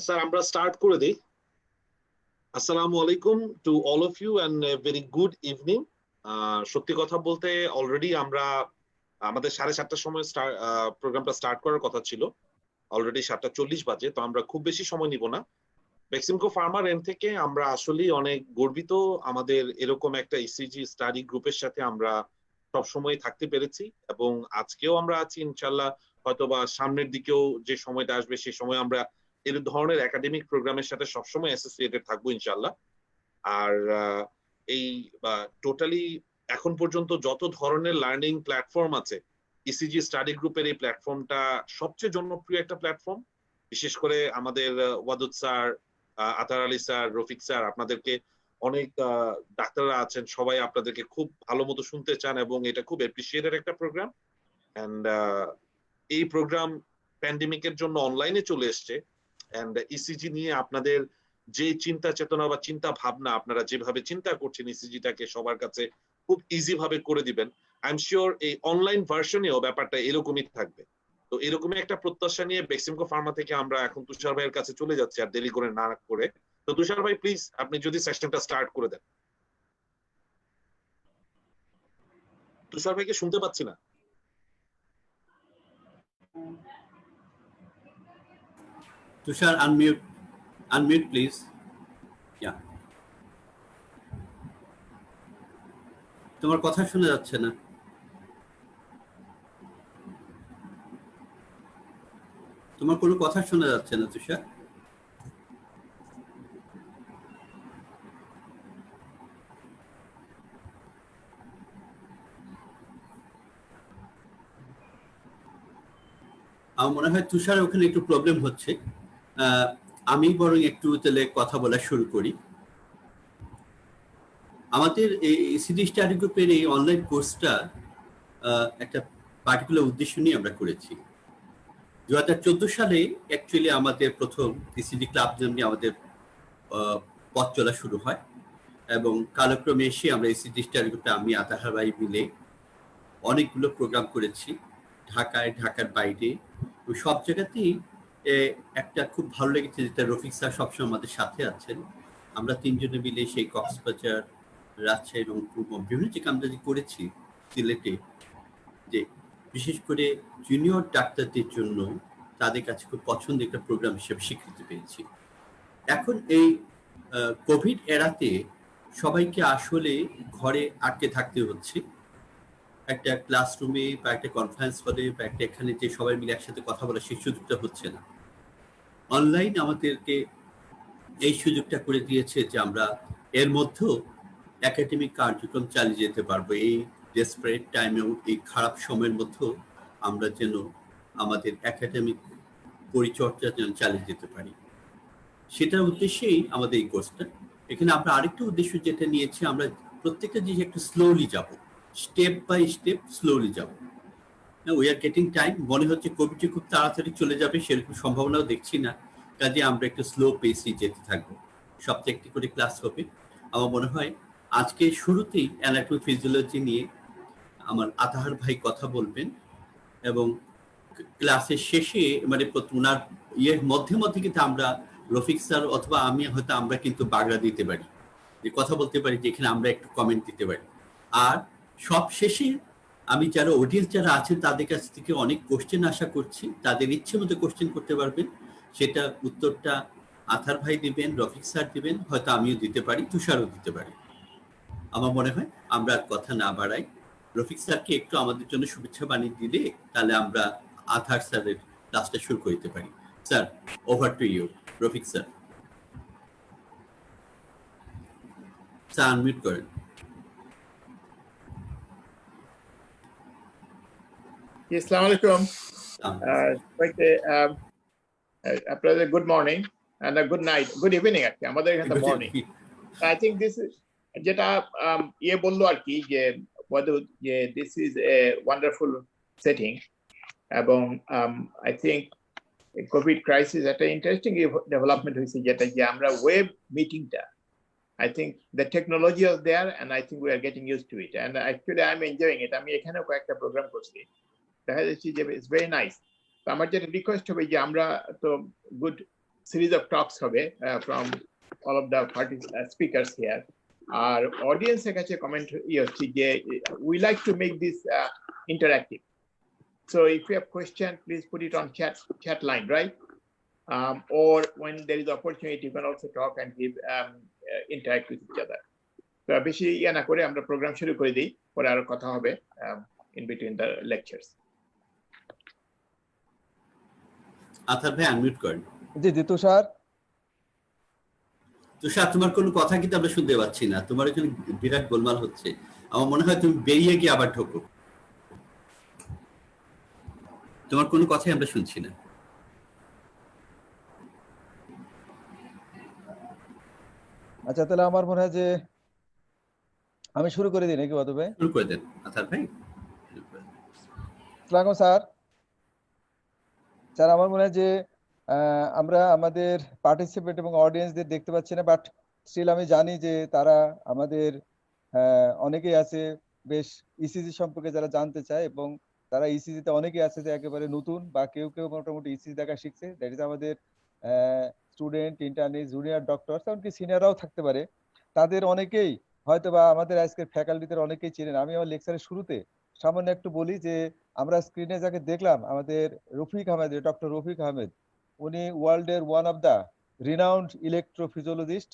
Sir আমরা start করে দিই। আসসালামু আলাইকুম to all of you and very good evening. সত্যি কথা বলতে অলরেডি আমরা আমাদের 7:30টার সময় প্রোগ্রামটা স্টার্ট করার কথা ছিল, অলরেডি 7:40 বাজে, তো আমরা খুব বেশি সময় নিব না। বেক্সিমকো ফার্মার এন্ড থেকে আমরা আসলেই অনেক গর্বিত আমাদের এরকম একটা ইসিজি স্টাডি গ্রুপের সাথে আমরা সবসময় থাকতে পেরেছি, এবং আজকেও আমরা আছি ইনশাল্লাহ। হয়তোবা সামনের দিকেও যে সময়টা আসবে সেই সময় আমরা এর ধরনের একাডেমিক প্রোগ্রামের সাথে সবসময় অ্যাসোসিয়েটেড থাকবো ইনশাল্লাহ। আর এই টোটালি এখন পর্যন্ত যত ধরনের লার্নিং প্ল্যাটফর্ম আছে, ইসিজি স্টাডি গ্রুপের এই প্ল্যাটফর্মটা সবচেয়ে জনপ্রিয় একটা প্ল্যাটফর্ম। বিশেষ করে আমাদের ওয়াদুদ স্যার, আতার আলী স্যার, রফিক স্যার, আপনাদেরকে অনেক ডাক্তাররা আছেন, সবাই আপনাদেরকে খুব ভালো মতো শুনতে চান এবং এটা খুব অ্যাপ্রিসিয়েটেড একটা প্রোগ্রাম। এন্ড এই প্রোগ্রাম প্যান্ডেমিকের জন্য অনলাইনে চলে এসছে। এন্ড ইসিজি নিয়ে আপনাদের যে চিন্তা চেতনা বা চিন্তা ভাবনা, আপনারা যেভাবে চিন্তা করছেন ইসিজিটাকে সবার কাছে খুব ইজি ভাবে করে দিবেন, আই এম শিওর এই অনলাইন ভার্সনেও ব্যাপারটা এরকমই থাকবে। তো এরকমই একটা প্রত্যাশা নিয়ে বেক্সিমকো ফার্মা থেকে আমরা এখন তুষার ভাইয়ের কাছে চলে যাচ্ছি আর দেরি করে না করে। তো তুষার ভাই প্লিজ আপনি যদি সেশনটা স্টার্ট করে দেন। তুষার ভাইকে শুনতে পাচ্ছি না। Tushar, unmute please. Yeah. তোমার কথা শোনা যাচ্ছে না। তোমার কোনো কথা শোনা যাচ্ছে না তুষার। আমার মনে হয় তুষার ওখানে একটু প্রবলেম হচ্ছে। আমি বরং একটু তাহলে কথা বলা শুরু করি। আমাদের এই ইসিজি স্টাডি গ্রুপের এই অনলাইন কোর্সটা একটা পার্টিকুলার উদ্দেশ্য নিয়ে আমরা করেছি। 2014 সালে অ্যাকচুয়ালি আমাদের প্রথম ইসিজি ক্লাব নিয়ে আমাদের পথ চলা শুরু হয়, এবং কালক্রমে এসে আমরা ইসিজি স্টাডি গ্রুপে আমি আতাহার ভাই মিলে অনেকগুলো প্রোগ্রাম করেছি, ঢাকায়, ঢাকার বাইরে, সব জায়গাতেই। একটা খুব ভালো লেগেছে যেটা রফিক স্যার সবসময় আমাদের সাথে আছেন। আমরা তিনজনে মিলে সেই কক্সবাজার, রাজশাহী, রংপুর, বিভিন্ন জায়গায় আমরা যে করেছি, সিলেটে, যে বিশেষ করে জুনিয়র ডাক্তারদের জন্য তাদের কাছে খুব পছন্দের একটা প্রোগ্রাম হিসেবে স্বীকৃতি পেয়েছি। এখন এই কোভিড এরাতে সবাইকে আসলে ঘরে আটকে থাকতে হচ্ছে। একটা ক্লাসরুমে বা একটা কনফারেন্স হলে বা একটা এখানে যে সবাই মিলে একসাথে কথা বলা, সেই সুযোগটা হচ্ছে না। অনলাইন আমাদেরকে এই সুযোগটা করে দিয়েছে যে আমরা এর মধ্যেও একাডেমিক কার্যক্রম চালিয়ে যেতে পারবো। এই ডেসপারেট টাইমেও, এই খারাপ সময়ের মধ্যেও আমরা যেন আমাদের একাডেমিক পরিচর্যা যেন চালিয়ে যেতে পারি, সেটার উদ্দেশ্যেই আমাদের এই কোর্সটা। এখানে আমরা আরেকটা উদ্দেশ্য যেটা নিয়েছি, আমরা প্রত্যেকটা জিনিস একটু স্লোলি যাব, স্টেপ বাই স্টেপ স্লোলি যাব। We are getting time. মনে হচ্ছে কোভিড যে খুব তাড়াতাড়ি চলে যাবে সেরকম সম্ভাবনাও দেখছি না, কাজে আমরা একটু স্লো পেসে যেতে থাকবো। সপ্তাহে একটি করে ক্লাস হবে। আমার মনে হয় আজকে শুরুতেই অ্যানাটমি ফিজিওলজি নিয়ে আমার আতাহার ভাই কথা বলবেন, এবং ক্লাসের শেষে মানে ওনার মধ্যে মধ্যে কিন্তু আমরা রফিক স্যার অথবা আমি হয়তো আমরা কিন্তু বাগড়া দিতে পারি, যে কথা বলতে পারি, যেখানে আমরা একটু কমেন্ট দিতে পারি। আর সব শেষে আমি যারা অডিয়েন্স যারা আছেন তাদের কাছ থেকে অনেক কোশ্চেন আশা করছি, তাদের ইচ্ছে মতো কোশ্চেন করতে পারবেন। সেটা উত্তরটা আথার ভাই দিবেন, রফিক স্যার দিবেন, হয়তো আমিও দিতে পারি, তুষারও দিতে পারি। আমার মনে হয় আমরা আর কথা না বাড়াই, রফিক স্যারকে একটু আমাদের জন্য শুভেচ্ছা বানিয়ে দিলে তাহলে আমরা আথার স্যারের ক্লাসটা শুরু করতে পারি। Sir, over to you. Rafiq sir, sir unmute করেন। Assalamu alaikum. আপনাদের good morning and a good night, good evening actually. আমাদের এখানে morning. I think this is যেটা বললো আর কি, যে Wadud, যে this is a wonderful setting, এবং I think COVID crisis একটা interesting development হয়েছে, যেটা যে আমরা web meetingটা, I think the technology is there and I think we are getting used to it, and actually I'm enjoying it. আমি এখানেও কয়েকটা programme করছি, দেখা যাচ্ছে যে it's very nice. তো আমার যেটা রিকোয়েস্ট হবে যে আমরা তো গুড series of talks হবে from all of the speakers here. Our audience এর কাছে comment হচ্ছে যে we like to make this interactive. So if you have question, please put it on chat line, right? Or when there is opportunity, you can also talk and give interact with each other. So বেশি ইয়া না করে আমরা programme শুরু করে দিই, পরে আরো কথা হবে in between the lectures. আতার ভাই আনমিউট করেন। জি তুষার। তুষার, তোমার কোনো কথা কিন্তু আমরা শুনতে পাচ্ছি না, তোমার এখানে বিরাট গোলমাল হচ্ছে। আমার মনে হয় তুমি বেরিয়ে গিয়ে আবার ঢোকো, তোমার কোনো কথাই আমরা শুনছি না। আচ্ছা, তাহলে আমার মনে হয় যে আমি শুরু করে দিই নাকি ওয়াদুদ ভাই? শুরু করে দেন আতার ভাই। আসসালামু স্যার। স্যার, আমার মনে হয় যে আমরা আমাদের পার্টিসিপেন্ট এবং অডিয়েন্সদের দেখতে পাচ্ছি না, বাট স্টিল আমি জানি যে তারা আমাদের অনেকেই আছে বেশ ইসিজি সম্পর্কে যারা জানতে চায়, এবং তারা ইসিজিতে অনেকেই আছে যে একেবারে নতুন, বা কেউ কেউ মোটামুটি ইসিজি দেখা শিখছে। দ্যাট ইজ আমাদের স্টুডেন্ট, ইন্টার্নি, জুনিয়র ডক্টর, এমনকি সিনিয়ররাও থাকতে পারে। তাদের অনেকেই হয়তো বা আমাদের আজকের ফ্যাকাল্টিদের অনেকেই চিনেন। আমি আমার লেকচারের শুরুতে সামান্য একটু বলি যে আমরা স্ক্রিনে যাকে দেখলাম, আমাদের রফিক আহমেদ, ডক্টর রফিক আহমেদ, উনি ওয়ার্ল্ডের ওয়ান অফ দ্য রিনাউন্ড ইলেকট্রোফিজিওলজিস্ট।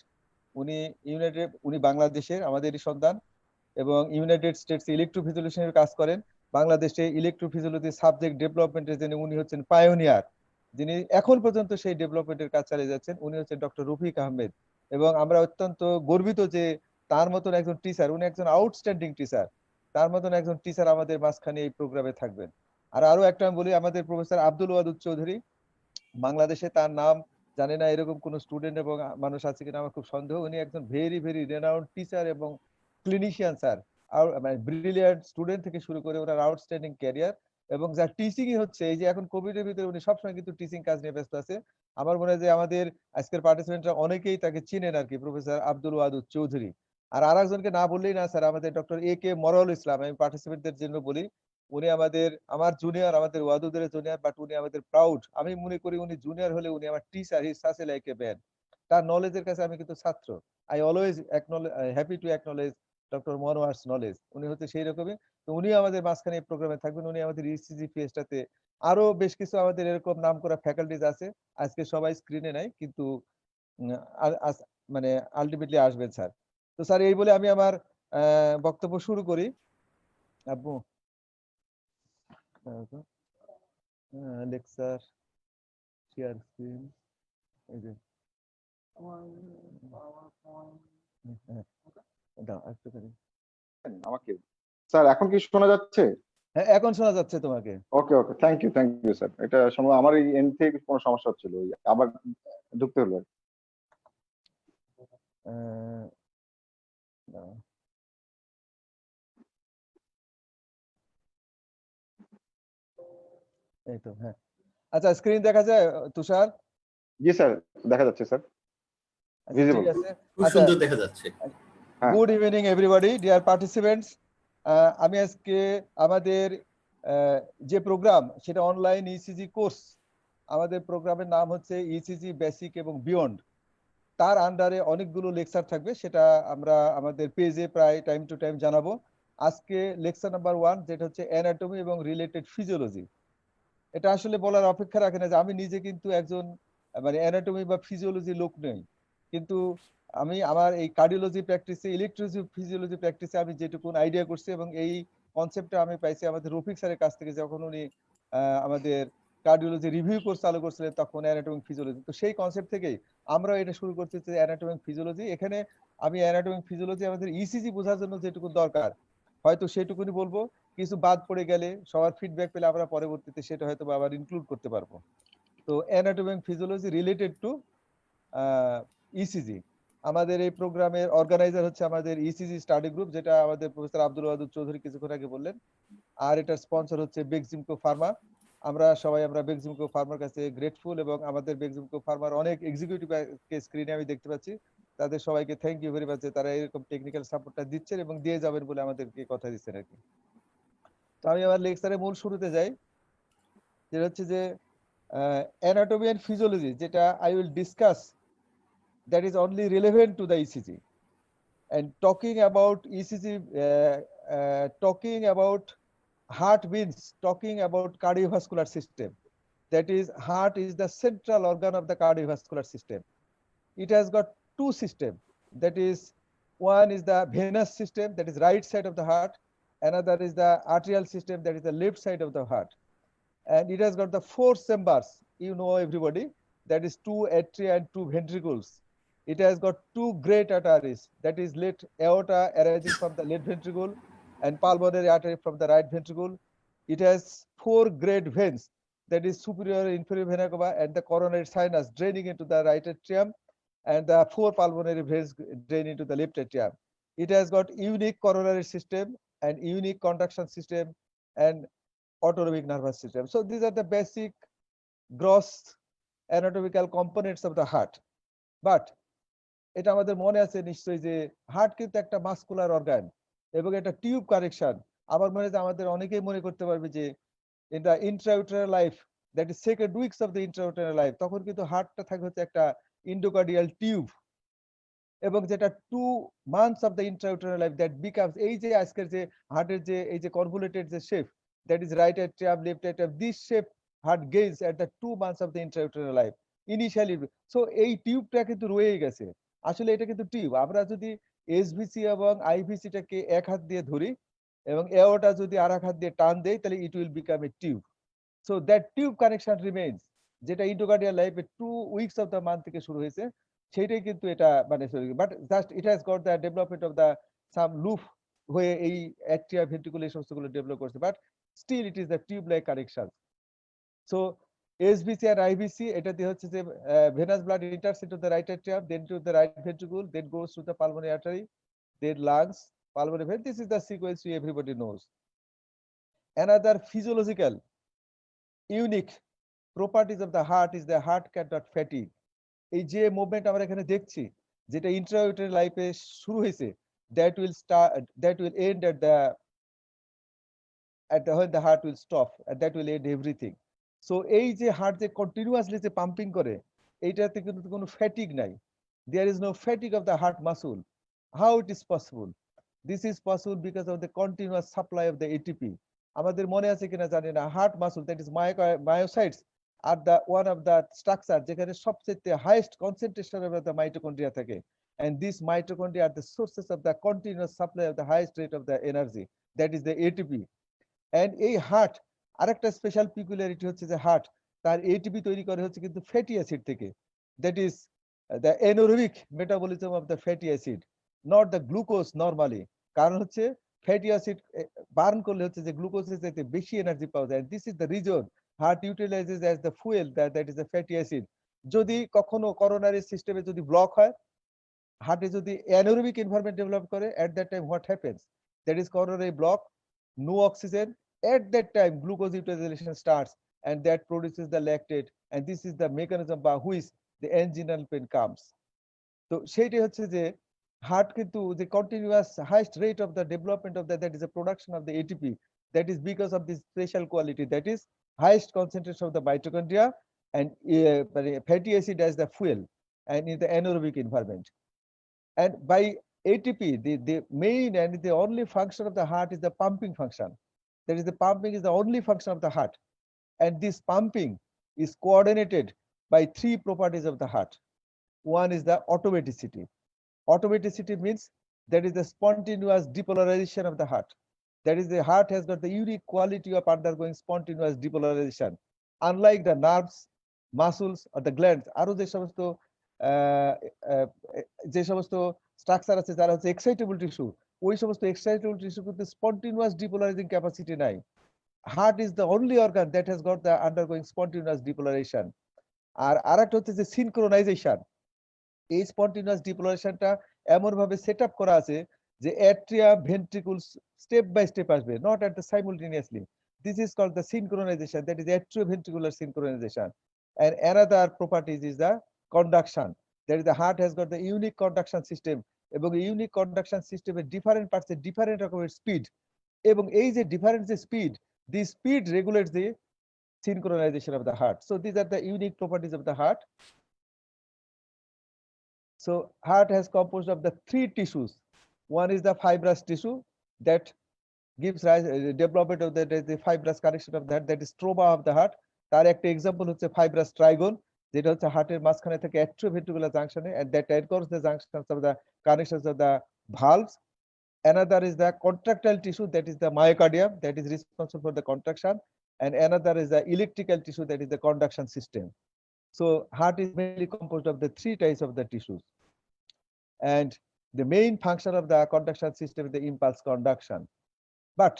উনি বাংলাদেশের আমাদেরই সন্তান, এবং ইউনাইটেড স্টেটস ইলেকট্রোফিজিওলজির কাজ করেন। বাংলাদেশে ইলেকট্রোফিজিওলজি সাবজেক্ট ডেভেলপমেন্টের জন্য উনি হচ্ছেন পায়োনিয়ার, যিনি এখন পর্যন্ত সেই ডেভেলপমেন্টের কাজ চালিয়ে যাচ্ছেন। উনি হচ্ছেন ডক্টর রফিক আহমেদ, এবং আমরা অত্যন্ত গর্বিত যে তার মতন একজন টিচার, উনি একজন আউটস্ট্যান্ডিং টিচার, তার মতন একজন টিচার আমাদের মাঝখানে এই প্রোগ্রামে থাকবেন। আর আরো একটা আমি বলি, আমাদের প্রফেসর আব্দুল ওয়াদুদ চৌধুরী, বাংলাদেশে তার নাম জানে না এরকম কোন স্টুডেন্ট এবং মানুষ আছে কিনা আমার খুব সন্দেহ। উনি একজন ভেরি ভেরি রেনাউন্ড টিচার এবং ক্লিনিশিয়ান স্যার। আর মানে ব্রিলিয়ান্ট স্টুডেন্ট থেকে শুরু করে ওনার আউটস্ট্যান্ডিং ক্যারিয়ার, এবং যা টিচিংই হচ্ছে, এই যে এখন কোভিডের ভিতরে উনি সবসময় কিন্তু টিচিং কাজ নিয়ে ব্যস্ত আছে। আমার মনে হয় যে আমাদের আজকের পার্টিসিপেন্টরা অনেকেই তাকে চিনেন আর কি, প্রফেসর আব্দুল ওয়াদুদ চৌধুরী। আর আরেকজনকে না বললেই না স্যার, আমাদের ডক্টর AK মরল ইসলাম। আমি পার্টিসিপেন্টদের জন্য বলি, উনি আমার জুনিয়র, আমাদের ওয়াদুদের জুনিয়র, বাট উনি আমাদের প্রাউড। আমি মনে করি উনি জুনিয়র হলে উনি আমার teacher, he such a like a man. তার নলেজের কাছে আমি কিন্তু ছাত্র। I always happy to acknowledge doctor Monowar's knowledge. উনি হচ্ছে সেই রকমই। তো উনি আমাদের মাঝখানে এই প্রোগ্রামে থাকবেন। উনি আমাদের ইসিজি ফেস্টটাতে, আরো বেশ কিছু আমাদের এরকম নাম করা ফ্যাকাল্টিজ আছে, আজকে সবাই স্ক্রিনে নাই, কিন্তু মানে আলটিমেটলি আসবেন স্যার। তো স্যার, এই বলে আমি আমার বক্তব্য শুরু করি। আব্বু লেকচার শেয়ার স্ক্রিন, এই যে আমাকে স্যার এখন কি শোনা যাচ্ছে? হ্যাঁ, এখন শোনা যাচ্ছে তোমাকে। ওকে ওকে, থ্যাংক ইউ স্যার। এটা সম্ভব আমার এই এন্ড থেকে কোনো সমস্যা হচ্ছিল, আবার ঢুকতে হলো। এই তো, হ্যাঁ। আচ্ছা, স্ক্রিন দেখা যায় তুষার? জি স্যার, দেখা যাচ্ছে স্যার, ভিজিবল, খুব সুন্দর দেখা যাচ্ছে। Good evening everybody, dear participants. আমি আজকে আমাদের যে প্রোগ্রাম, সেটা অনলাইন ইসিজি কোর্স। আমাদের প্রোগ্রামের নাম হচ্ছে ইসিজি বেসিক এবং বিয়ন্ড। তার আন্ডারে অনেকগুলো লেকচার থাকবে, সেটা আমরা আমাদের পেজে প্রায় টাইম টু টাইম জানাবো। আজকে লেকচার নাম্বার 1, যেটা হচ্ছে অ্যানাটমি এবং রিলেটেড ফিজিওলজি। এটা আসলে বলার অপেক্ষা রাখে না যে আমি নিজে কিন্তু একজন মানে অ্যানাটমি বা ফিজিওলজি লোক নই, কিন্তু আমি আমার এই কার্ডিওলজি প্র্যাকটিসে, ইলেকট্রোফিজিওলজি প্র্যাকটিসে আমি যেটুকু আইডিয়া করছি, এবং এই কনসেপ্টটা আমি পাইছি আমাদের রফিক স্যারের কাছ থেকে, যখন উনি আমাদের কার্ডিওলজি রিভিউ কোর্স চালু করছিলেন, তখন অ্যানাটমি ফিজিওলজি। তো সেই কনসেপ্ট থেকেই আমরা এটা শুরু করছি যে অ্যানাটমি ফিজিওলজি। এখানে আমি অ্যানাটমি ফিজিওলজি আমাদের ইসিজি বোঝার জন্য যেটুকু দরকার হয়তো সেটুকুনি বলবো। কিছু বাদ পড়ে গেলে সবার ফিডব্যাক পেলে আমরা পরবর্তীতে সেটা হয়তো আবার ইনক্লুড করতে পারবো। তো অ্যানাটমি এবং ফিজিওলজি রিলেটেড টু ইসিজি। আমাদের এই প্রোগ্রামের অর্গানাইজার হচ্ছে আমাদের ইসিজি স্টাডি গ্রুপ, যেটা আমাদের প্রফেসর আব্দুল ওয়াদুদ চৌধুরী কিছুক্ষণ আগে বললেন। আর এটার স্পন্সর হচ্ছে বেক্সিমকো ফার্মা। আমরা বেক্সিমকো ফার্মার কাছে গ্রেটফুল, এবং আমাদের বেক্সিমকো ফার্মার অনেক এক্সিকিউটিভ কে স্ক্রিনে আমি দেখতে পাচ্ছি। তাদের সবাইকে থ্যাংক ইউ ভেরি মাচ, তারা এরকম টেকনিক্যাল সাপোর্টটা দিচ্ছেন এবং দিয়ে যাবেন বলে আমাদেরকে কথা দিচ্ছেন আর কি। তো আমি আমার লেকচারের মূল শুরুতে যাই, যেটা হচ্ছে যে anatomy and physiology যেটা I will discuss, that is only relevant to the ECG. And talking about ECG, talking about heart means talking about cardiovascular system. That is, heart is the central organ of the cardiovascular system. It has got two systems. That is, one is the venous system, that is right side of the heart. Another is the arterial system, that is the left side of the heart. And it has got the four chambers, you know, everybody, that is two atria and two ventricles. It has got two great arteries, that is left aorta arising from the left ventricle and pulmonary artery from the right ventricle. It has four great veins, that is superior and inferior vena cava and the coronary sinus draining into the right atrium, and the four pulmonary veins drain into the left atrium. It has got unique coronary system and unique conduction system and autonomic nervous system. So these are the basic gross anatomical components of the heart. But এটা আমাদের মনে আছে নিশ্চয়ই যে heart কিন্তু একটা muscular organ এবং একটা টিউব কানেকশন। আমার মনে হয় আমাদের অনেকেই মনে করতে পারবে যে in the intrauterine life, that is second weeks of the intrauterine life, তখন কিন্তু হার্টটা থাকে হচ্ছে একটা ইন্ডোকার্ডিয়াল টিউব, এবং যেটা 2 months of the intrauterine life that becomes এই যে আজকের যে হার্টের যে এই যে কনভলিউটেড যে shape, that is right atrium left atrium, this shape heart gains at the 2 months of the intrauterine life initially. So এই টিউবটা কিন্তু রয়ে গেছে, আসলে এটা কিন্তু টিউব। আমরা যদি এসভিসি এবং আইভিসিটাকে এক হাত দিয়ে ধরি এবং এওটা যদি আরেক হাত দিয়ে টান দেই তাহলে it will become a tube. So that tube connection remains, যেটা ইন্ডোকার্ডিয়াল লাইফে 2 weeks of the month থেকে শুরু হয়েছে সেটাই কিন্তু এটা মানে but just it has got the development of the some loop হয়ে এই অ্যাট্রিয়া ভেন্ট্রিকুল এই সমস্তগুলো ডেভেলপ করছে, but still it is the tube like connection. So এসবিসি আর আইভিসি এটা দিয়ে হচ্ছে যে venous blood enters into the right atrium, then to the right ventricle, then goes to the pulmonary artery, then lungs, pulmonary vein. This is the sequence everybody knows. Another physiological unique properties of the heart is the heart cannot fatigue. এই যে movement আমরা এখানে দেখছি যেটা ইন্ট্রাউটেরাইন লাইফে শুরু হয়েছে, that will end at the when the heart will stop, and that will end everything. So এই যে হার্ট যে কন্টিনিউয়াসলি যে পাম্পিং করে এইটাতে কিন্তু কোনো ফ্যাটিগ নাই, there is no fatigue of the heart muscle. How it is possible? This is possible because of the continuous supply of the ATP. আমাদের মনে আছে কিনা জানি না, heart muscle, that is myocytes are the one of the structure যেখানে সবচেয়ে highest concentration of the mitochondria থাকে, and these mitochondria are the sources of the continuous supply of the highest rate of the energy, that is the ATP. And এই heart আরেকটা special পিকুলারিটি হচ্ছে যে heart তার ATP তৈরি করে হচ্ছে কিন্তু ফ্যাটি অ্যাসিড থেকে, that is the anaerobic metabolism of the fatty acid, not the glucose normally. কারণ হচ্ছে ফ্যাটি অ্যাসিড বার্ন করলে হচ্ছে যে গ্লুকোজের চাইতে বেশি এনার্জি পাওয়া যায়, this is the reason heart utilizes as the fuel that is the fatty acid. যদি কখনো করোনারি সিস্টেমে যদি ব্লক হয়, হার্টে যদি অ্যানারোবিক এনভায়রনমেন্ট ডেভেলপ করে, at that time what happens, that is coronary block, no oxygen, at that time glucose utilization starts and that produces the lactate, and this is the mechanism by which the anginal pain comes. তো সেইটাই হচ্ছে যে heart কিন্তু the continuous highest rate of the development of that is the production of the ATP, that is because of this special quality, that is highest concentration of the mitochondria and fatty acid as the fuel and in the anaerobic environment. And by ATP, the main and the only function of the heart is the pumping function, that is the pumping is the only function of the heart, and this pumping is coordinated by 3 properties of the heart. One is the automaticity. Automaticity means that is the spontaneous depolarization of the heart. That is the heart has got the unique quality of undergoing spontaneous depolarization. Unlike the nerves, muscles or the glands, আরো যে সমস্ত structure আছে যারা হচ্ছে excitable tissue, ওই সমস্ত excitable tissue কিন্তু spontaneous depolarizing capacity নাই। Heart is the only organ that has got the undergoing spontaneous depolarization. আর আরেকটা হচ্ছে যে সিনক্রোনাইজেশন। এই স্পন্টানিয়াস ডিপোলারাইজেশনটা এমন ভাবে সেট আপ করা আছে যে অ্যাট্রিয়াম ভেন্ট্রিকুল স্টেপ বাই স্টেপ আসবে, not at the সাইমultaneously. This is called the synchronization, that is atrioventricular synchronization. And another properties is the conduction, that is the heart has got the unique conduction system, এবং এই unique conduction সিস্টেমের different পার্টসে different রকমের speed, এবং এই যে different যে speed, the speed regulates the synchronization of the heart. So these are the unique properties of the heart. So heart has composed of the 3 tissues. One is the fibrous tissue that gives rise development of the fibrous connection of the heart, that is stroma of the heart. তার একটা example হচ্ছে fibrous trigon, যেটা হচ্ছে হার্টের মাঝখানে থেকে atrioventricular junction, and that anchors the junctions of the connections of the valves. Another is the contractile tissue, that is the myocardium, that is responsible for the contraction, and another is the electrical tissue, that is the conduction system. So heart is mainly composed of the 3 types of the tissues, and the main function of the conduction system is the impulse conduction. But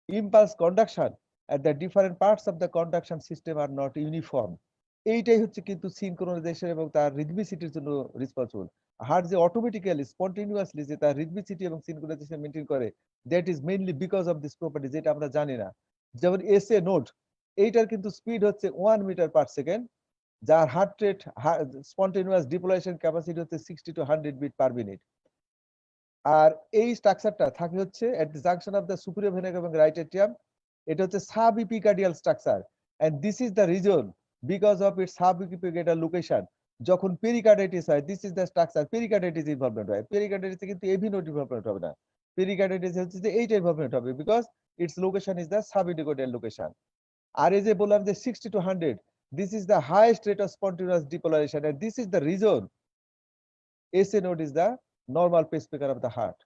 impulse conduction at the different parts of the conduction system are not uniform. এইটাই হচ্ছে কিন্তু synchronisation এবং তার রিদমিসিটির জন্য responsible. Heart যে automatically spontaneously যে তার rhythmicity এবং সিনক্রোনাইজেশন মেইনটেইন করে, that is mainly because of this property, যেটা আমরা জানি না। যেমন এসএ নোড, এইটার কিন্তু স্পিড হচ্ছে 1 মিটার পার সেকেন্ড, যার heart rate spontaneous depolarization capacity হচ্ছে 60 to 100 বিট পার মিনিট। আর এই স্ট্রাকচারটা থাকে হচ্ছে at the junction of the superior vena এবং রাইট এট্রিয়াম। এটা হচ্ছে sub epicardial structure, and this is the reason because of its sub epicardial location. যখন পেরিকার্ডাইটিস হয়, this is the structure, pericarditis involvement হয়। পেরিকার্ডাইটিসে কিন্তু এভি নোড ইনভলভমেন্ট হবে না, পেরিকার্ডাইটিস হচ্ছে যে এইটা ইনভলভমেন্ট হবে, because its location is the sub epicardial location. আর এই যে বললাম যে 60 to 100, this is the highest rate of spontaneous depolarization, and this is the reason SA node is the normal pacemaker of the heart,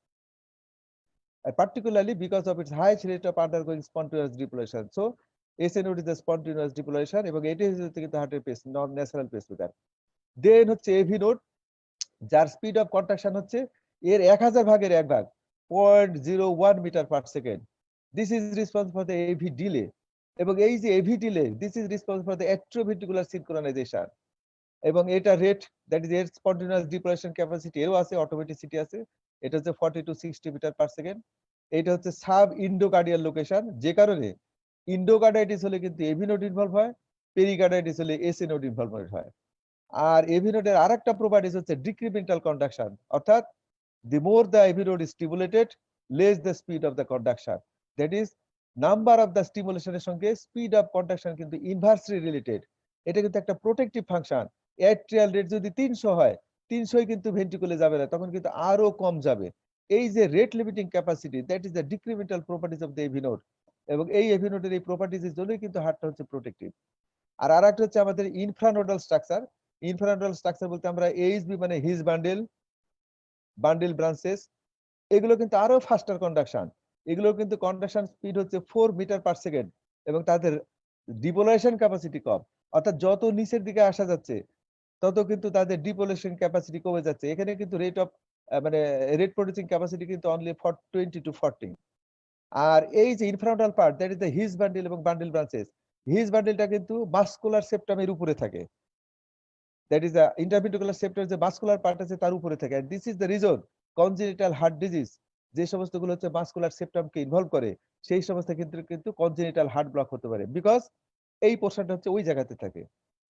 and particularly because of its highest rate of undergoing spontaneous depolarization. So SA node is the spontaneous depolarization, এবং এটি হচ্ছে কিন্তু হার্টের pace non natural pacemaker. Then হচ্ছে AV node, যার speed of contraction হচ্ছে এর 1000 ভাগের 1 ভাগ, 0.01 metre per second. This is responsible for the AV delay, এবং এই যে AV delay, this is responsible for the atrioventricular synchronization. এবং এটা রেট, দ্যাট ইজ এর স্পন্টেনিয়াস ডিপোলাইজেশন ক্যাপাসিটি এরও আছে, অটোমেটিসিটি আছে, এটা হচ্ছে 40 to 60 মিটার পার সেকেন্ড। এটা হচ্ছে সাব ইন্ডোকার্ডিয়াল লোকেশন, যে কারণে ইন্ডোকার্ডাইটিস হলে কিন্তু এভি নোড ইনভলভ হয়, পেরিকার্ডাইটিস হলে এসএ নোড ইনভলভমেন্ট হয়। আর এভি নোডের আরেকটা প্রপার্টিস হচ্ছে ডিক্রিমেন্টাল কন্ডাকশন, অর্থাৎ the more the AV node is stimulated, less the speed of the conduction. That is, number of the stimulation এর সঙ্গে speed of conduction কিন্তু inversely related. এটা কিন্তু একটা প্রোটেক্টিভ ফাংশন। অ্যাট্রিয়াল রেট যদি 300 হয়, 300 কিন্তু ভেন্ট্রিকুলে যাবে না, তখন কিন্তু আরো কম যাবে। এই যে rate limiting capacity, that is the decremental properties of the AV node, এবং এই এভি নোডের এই প্রপার্টিজের জন্যই কিন্তু হার্টটা হচ্ছে প্রোটেক্টিভ। আর আরেকটা হচ্ছে আমাদের ইনফ্রানোডাল স্ট্রাকচার। ইনফ্রানোডাল স্ট্রাকচার বলতে আমরা এইচবি মানে হিজ বান্ডেল ব্রাঞ্চেস, এগুলো কিন্তু আরো ফাস্টার কন্ডাকশন। এগুলো কিন্তু কন্ডাকশন স্পিড হচ্ছে 4 মিটার পার সেকেন্ড, এবং তাদের ডিপোলাইজেশন ক্যাপাসিটি কম, অর্থাৎ যত নিচের দিকে আসা যাচ্ছে তত কিন্তু তাদের ডিপোলাইজেশন ক্যাপাসিটি কমে যাচ্ছে। এখানে কিন্তু রেট অফ মানে রেট প্রডিউসিং ক্যাপাসিটি কিন্তু অনলি 20 to 40। আর এই যে infranodal part, that is the His bundle এবং বান্ডেল ব্রাঞ্চেস। হিজ বান্ডেলটা কিন্তু মাস্কুলার সেপ্টামের উপরে থাকে, that is the interventricular septum, যে মাস্কুলার পার্ট আছে তার উপরে থাকে। This is the reason congenital heart disease, যে সমস্তগুলো হচ্ছে মাস্কুলার সেপ্টামকে ইনভলভ করে, সেই সমস্ত ক্ষেত্রে কিন্তু কনজেনিটাল হার্ট ব্লক হতে পারে, বিকজ এই পোর্শনটা হচ্ছে ওই জায়গাতে থাকে।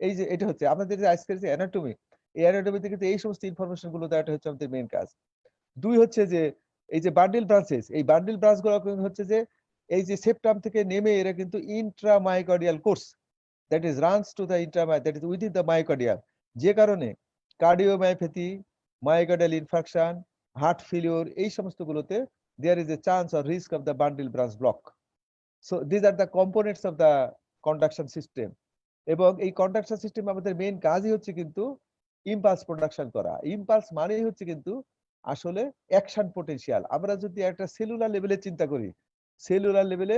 এই যে এটা হচ্ছে আমাদের যে আজকের যে অ্যানাটমি, এই অ্যানাটমিতে কিন্তু এই সমস্ত ইনফরমেশন গুলো দেওয়াটা হচ্ছে আমাদের মেইন কাজ। দুই হচ্ছে যে এই যে বান্ডেল ব্রাঞ্চেস, এই বান্ডেল ব্রাঞ্চ গুলো হচ্ছে যে এই যে সেপ্টাম থেকে নেমে এরা কিন্তু intramyocardial course, that is runs to the that is within the myocardium, যে কারণে cardiomyopathy, myocardial infarction, heart failure, এই সমস্তগুলোতে there is a chance or risk of the bundle branch block. So this are the components of the conduction system. এবং এই conduction system আমাদের main কাজই হচ্ছে কিন্তু ইম্পালস প্রোডাকশন করা। ইম্পালস মানেই হচ্ছে কিন্তু আসলে অ্যাকশন পটেনশিয়াল। আমরা যদি একটা সেলুলার লেভেলে চিন্তা করি, সেলুলার লেভেলে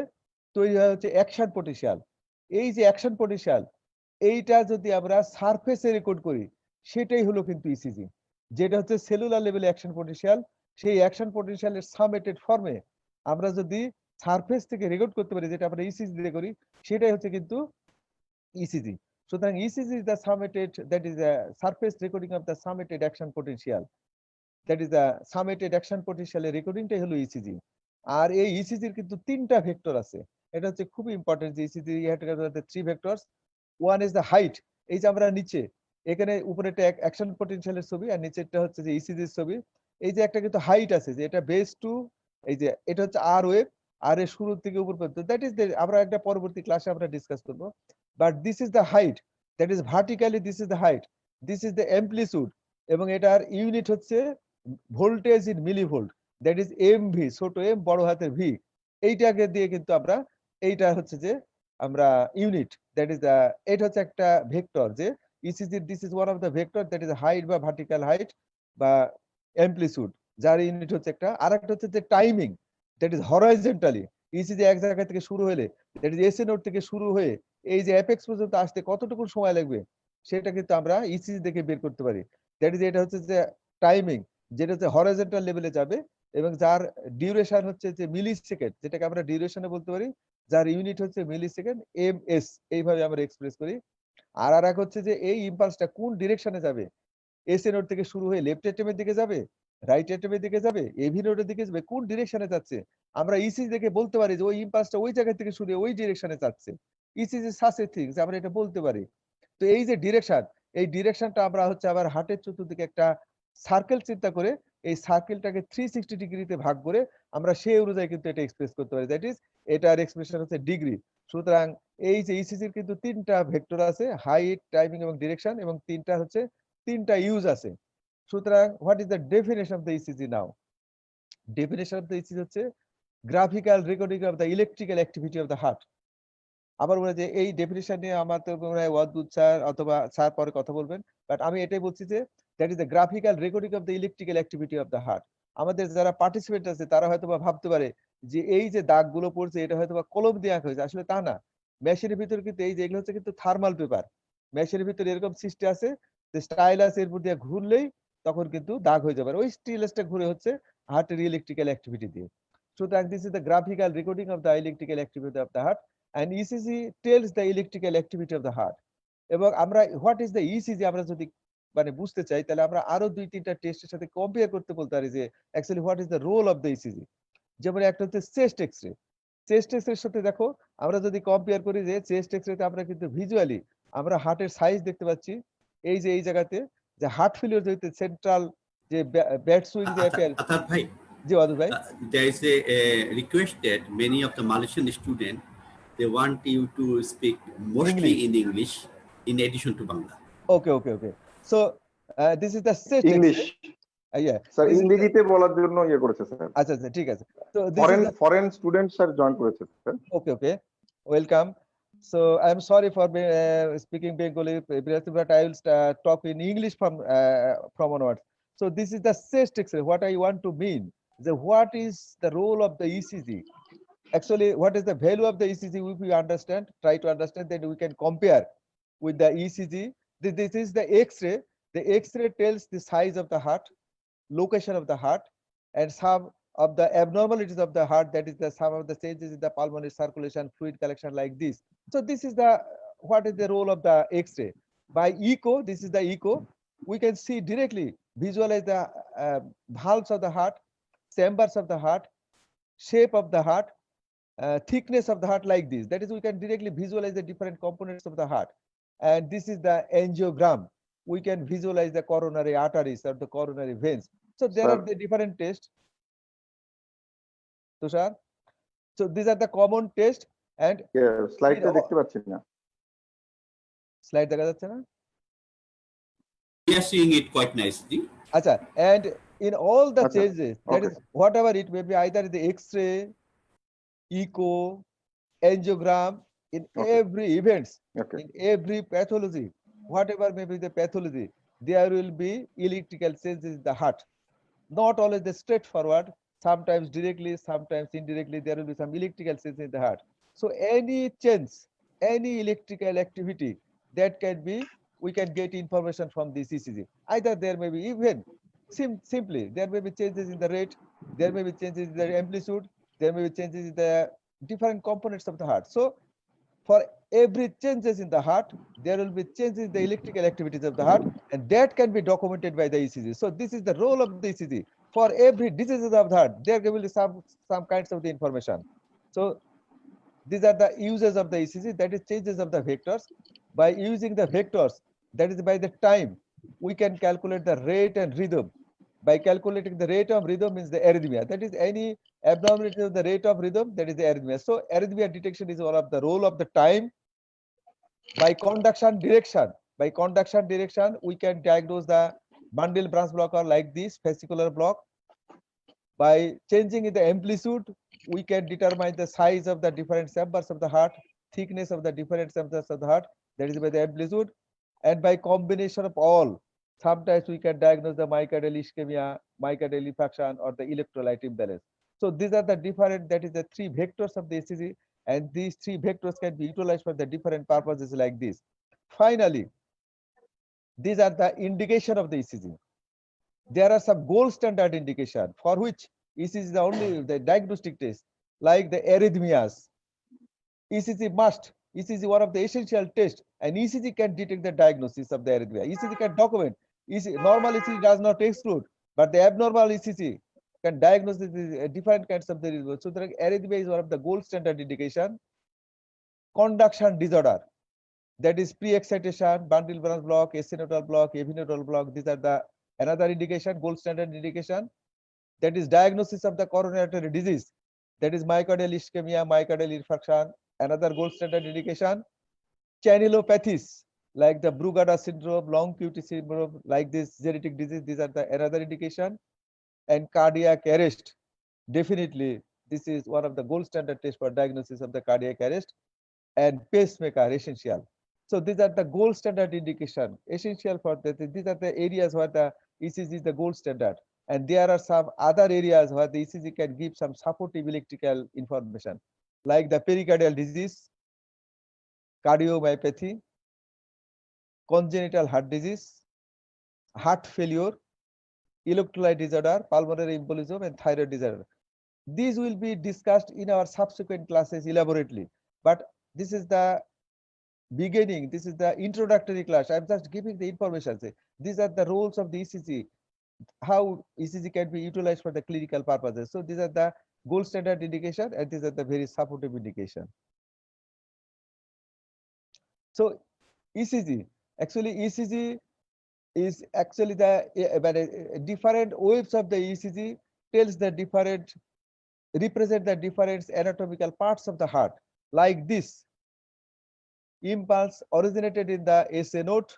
তৈরি হয় হচ্ছে অ্যাকশন পটেনশিয়াল। এই যে অ্যাকশন পটেনশিয়াল, এইটা যদি আমরা সারফেসে রেকর্ড করি, সেটাই হলো কিন্তু ইসিজি, যেটা হচ্ছে সেলুলার লেভেলে অ্যাকশন পটেনশিয়াল। সেই অ্যাকশন পটেনশিয়ালের সামেটেড ফর্মে আমরা যদি সারফেস থেকে রেকর্ড করতে পারি, যেটা আমরা ইসিজি দিয়ে করি, সেটাই হচ্ছে কিন্তু ইসিজি। সুতরাং ECG is the summated, that is the surface recording of the summated action potential, that is the summated action পটেনশিয়ালের রেকর্ডিংটাই হলো ইসিজি। আর এই ইসিজির কিন্তু 3টা ভেক্টর আছে, এটা হচ্ছে খুব ইম্পর্টেন্ট। যে ECG you have to get the 3 vectors. One is the height, এই যে আমরা নিচে এখানে উপরে একটা অ্যাকশন পটেনশিয়ালের ছবি, আর নিচেরটা হচ্ছে যে ইসিজির ছবি। এই যে একটা কিন্তু হাইট আছে, যে এটা বেস টু, এই যে এটা হচ্ছে আর ওয়েভ, আর এর শুরু থেকে উপর পর্যন্ত, দ্যাট ইজ আমরা একটা পরবর্তী ক্লাসে আমরা ডিসকাস করব। But this is the height, that is vertically this is the height, this is the amplitude, এবং এটার ইউনিট হচ্ছে voltage in millivolt, that is MV, ছোট এম বড় হাতের ভি। এইটাকে দিয়ে কিন্তু আমরা, এইটা হচ্ছে যে আমরা ইউনিট, দ্যাট ইজ দ্য, এটা হচ্ছে একটা ভেক্টর, যে ECG this is one of the vector, that is height বা ভার্টিক্যাল হাইট বা অ্যাম্পলিটিউড, যার ইউনিট হচ্ছে একটা। আর একটা হচ্ছে যে timing, that is horizontally, ECG এক জায়গা থেকে শুরু হলে, দ্যাট ইজ এসি নোড থেকে শুরু হয়ে এই যে অ্যাপেক্স পর্যন্ত আসতে কতটুকু সময় লাগবে, সেটা কিন্তু আমরা ইসিজি দেখে বের করতে পারি। দ্যাট ইজ, এটা হচ্ছে যে টাইমিং, যেটা হচ্ছে হরাইজন্টাল লেভেলে যাবে, এবং যার ডিউরেশন হচ্ছে যে মিলি সেকেন্ড, যেটাকে আমরা ডিউরেশনে বলতে পারি, যার ইউনিট হচ্ছে মিলি সেকেন্ড, এম এস, এইভাবে আমরা এক্সপ্রেস করি। আর এক হচ্ছে যে এই ইম্পালসটা কোন ডিরেকশনে যাবে, এসি নোড থেকে শুরু হয়ে লেফট এটেমের দিকে যাবে, রাইট এটেমের দিকে যাবে, এভি নোডের দিকে যাবে, কোন ডিরেকশনে যাচ্ছে, আমরা ইসিজি দেখে বলতে পারি যে ওই ইম্পালসটা ওই জায়গা থেকে শুরু হয়ে ওই ডিরেকশনে যাচ্ছে। ইসিজি সাচ এ থিংস, আমরা এটা বলতে পারি। তো এই যে ডিরেকশন, এই ডিরেকশনটা আমরা হচ্ছে আবার হার্টের চতুর্দিকে একটা সার্কেল চিন্তা করে, এই সার্কেলটাকে 360 ডিগ্রিতে ভাগ করে আমরা সেই অনুযায়ী কিন্তু এটা এক্সপ্রেস করতে পারি, দ্যাট ইজ এটার এক্সপ্রেশন হচ্ছে ডিগ্রি। সুতরাং এই যে ইসিজির কিন্তু তিনটা ভেক্টর আছে, হাইট, টাইমিং এবং ডিরেকশন, এবং তিনটা হচ্ছে তিনটা ইউজ আছে। সুতরাং what is the definition of the ECG now? Definition of the ECG হচ্ছে graphical recording of the electrical activity of the heart. আবার বলে যে এই ডেফিনেশন নিয়ে আমার তো মনে হয় ওয়াদুদ স্যার অথবা স্যার পরে কথা বলবেন, বাট আমি এটাই বলছি যে that is the graphical recording of the electrical activity of the heart. আমাদের যারা পার্টিসিপেন্ট আছে তারা হয়তো বা ভাবতে পারে যে এই যে দাগগুলো পড়ছে এটা হয়তো বা কলম দিয়ে আঁকা হয়েছে, আসলে তা না। মেশিনের ভিতরে কিন্তু এই যে এগুলো হচ্ছে কিন্তু থার্মাল পেপার, মেশিনের ভিতরে এরকম সিস্টেম আছে যে স্টাইলাস এর উপর দিয়ে ঘুরলেই তখন কিন্তু দাগ হয়ে যাবে, ওই স্টাইলাসটা ঘুরে হচ্ছে হার্টের ইলেকট্রিক্যাল অ্যাক্টিভিটি দিয়ে। সুতরাং this is the graphical recording of the electrical activity of the heart, and ECG tells the electrical activity of the heart. এবং আমরা হোয়াট ইজ দ্য ইসিজি আমরা যদি মানে বুঝতে চাই, তাহলে আমরা আরো দুই তিনটা টেস্টের সাথে কম্পেয়ার করতে বলতে পারি যে actually what is the role of the ECG. যেমন একটা হচ্ছে চেস্ট এক্সরে, চেস্ট এক্সরের সাথে দেখো আমরা যদি কম্পেয়ার করি যে চেস্ট এক্সরেতে আমরা কিন্তু ভিজুয়ালি আমরা হার্টের সাইজ দেখতে পাচ্ছি, এই যে এই জায়গাতে যে হার্ট ফেলিওর যেতে সেন্ট্রাল যে ব্যাট সুইং যে অ্যাপিয়ার। আতার ভাই, জি ওয়াদুদ ভাই, there is a request that many of the Malaysian students, they want you to speak mostly in English in addition to Bangla. Okay. So this is the chest English, yeah, sir this is the- ইংরেজিতে বলার জন্য ইয়ে করেছে sir. আচ্ছা ঠিক আছে। তো this is the- foreign student sir join করেছে sir. Okay, welcome. So I'm sorry for speaking Bengali, but I will talk in English from onwards. So this is the CEST X-ray. What I want to mean, what is the role of the ECG? Actually, what is the value of the ECG? If we understand, try to understand, then we can compare with the ECG. This is the X-ray. The X-ray tells the size of the heart, location of the heart, and some of the abnormalities of the heart, that is the some of the changes in the pulmonary circulation, fluid collection like this. So this is the what is the role of the X-ray. By echo, this is the echo, we can see directly, visualize the valves of the heart, chambers of the heart, shape of the heart, thickness of the heart like this. That is, we can directly visualize the different components of the heart. And this is the angiogram. We can visualize the coronary arteries or the coronary veins. So there are the different tests. Tushar, so these are the common tests. And স্লাইডটা দেখতে পাচ্ছি না, slide দেখা যাচ্ছে না? We are seeing it quite nicely. Acha, and in all the Acha, changes, that is whatever it may be, either the X-ray, echo, angiogram, in every events, in every pathology, whatever may be the pathology, there will be electrical changes in the heart. Not always the straightforward, sometimes directly, sometimes indirectly, there will be some electrical changes in the heart. So any change, any electrical activity that can be, we can get information from this ECG. Either there may be even simply, there may be changes in the rate, there may be changes in the amplitude, there may be changes in the different components of the heart. So for every changes in the heart, there will be changes in the electrical activities of the heart, and that can be documented by the ECG. So this is the role of the ECG. For every diseases of the heart, there will be some kinds of the information. So these are the uses of the ECG, that is changes of the vectors. By using the vectors, that is by the time, we can calculate the rate and rhythm. by calculating the rate of rhythm means the arrhythmia. That is any abnormality of the rate of rhythm, that is the arrhythmia. So arrhythmia detection is one of the role of the time. By conduction direction, we can diagnose the bundle branch blocker like this fascicular block. By changing in the amplitude, we can determine the size of the different chambers of the heart, thickness of the different chambers of the heart, that is by the amplitude. And by combination of all, sometimes we can diagnose the myocardial ischemia, myocardial infarction, or the electrolyte imbalance. So these are the different, that is the three vectors of the ECG, and these three vectors can be utilized for the different purposes like this. Finally, these are the indication of the ECG. There are some gold standard indication for which ECG is the only the diagnostic test, like the arrhythmias. ECG must. ECG is one of the essential tests, and ECG can detect the diagnosis of the arrhythmia. ECG can document. Normal ECG does not exclude, but the abnormal ECG can diagnose the different kinds of the arrhythmia. So the arrhythmia is one of the gold standard indication. Conduction disorder, that is pre-excitation, bundle branch block, SC nodal block, AV nodal block. These are the another indication, gold standard indication. That is diagnosis of the coronary artery disease, that is myocardial ischemia, myocardial infarction, another gold standard indication. Channelopathies like the Brugada syndrome, long QT syndrome, like this genetic disease, these are the another indication. And cardiac arrest, definitely this is one of the gold standard tests for diagnosis of the cardiac arrest. And pacemaker, essential. So these are the gold standard indication, essential for that. These are the areas where the ECG is the gold standard. And there are some other areas where the ECG can give some supportive electrical information, like the pericardial disease, cardiomyopathy, congenital heart disease, heart failure, electrolyte disorder, pulmonary embolism, and thyroid disorder. These will be discussed in our subsequent classes elaborately. But this is the beginning, this is the introductory class. I'm just giving the information. These are the roles of the ECG, how ECG can be utilized for the clinical purposes. So these are the gold standard indication, and these are the very supportive indication. So ECG, actually ECG is actually the different waves of the ECG tells the different, represent the different anatomical parts of the heart, like this. Impulse originated in the SA node,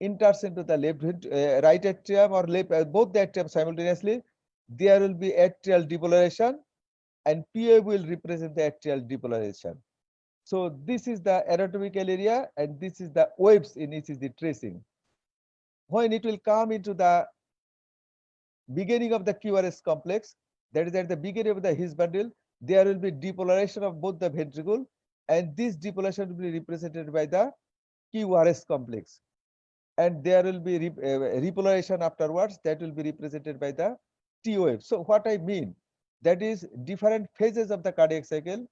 enters into the right atrium or both the atrium simultaneously. There will be atrial depolarization, and PA will represent the atrial depolarization. So this is the anatomical area, and this is the waves in ECG tracing. When it will come into the beginning of the QRS complex, that is at the beginning of the His bundle, there will be depolarization of both the ventricle, and this depolarization will be represented by the QRS complex. And there will be repolarization afterwards, that will be represented by the T wave. So what I mean, that is different phases of the cardiac cycle,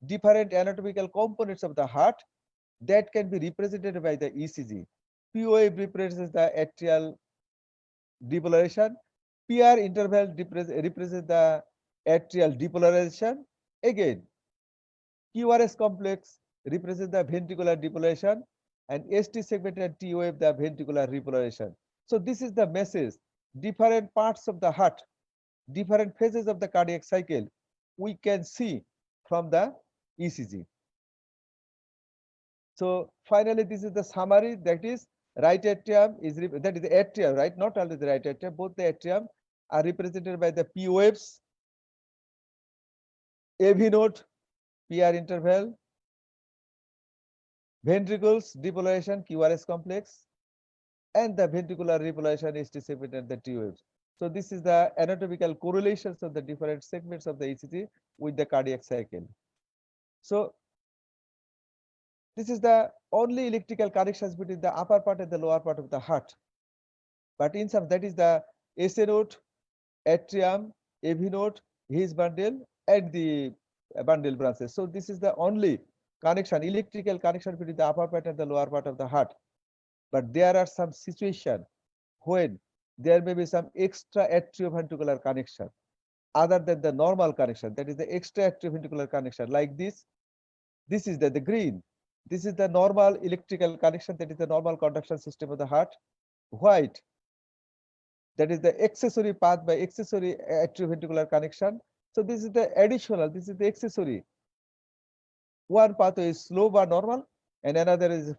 different anatomical components of the heart, that can be represented by the ECG. P wave represents the atrial depolarization. PR interval represents the atrial depolarization. Again, QRS complex represents the ventricular depolarization, and ST segment and T wave the ventricular repolarization. So this is the message. Different parts of the heart, different phases of the cardiac cycle, we can see from the ECG. So finally, this is the summary. That is, right atrium is that is the atrium, right? Not only the right atrium, both the atrium are represented by the P waves, AV node, PR interval, ventricles depolarization, QRS complex, and the ventricular repolarization is segment and the T waves. So this is the anatomical correlations of the different segments of the ECG with the cardiac cycle. So this is the only electrical connections between the upper part and the lower part of the heart. But in some, that is the SA node, atrium, AV node, His bundle, and the bundle branches. So this is the only connection, electrical connection between the upper part and the lower part of the heart. But there are some situations when there may be some extra atrioventricular connection other than the normal connection. That is the extra atrioventricular connection, like this. This is the green. This is the normal electrical connection, that is the normal conduction system of the heart. White, that is the accessory path by accessory atrioventricular connection. So this is the additional, this is the accessory. One pathway is slow or normal and another is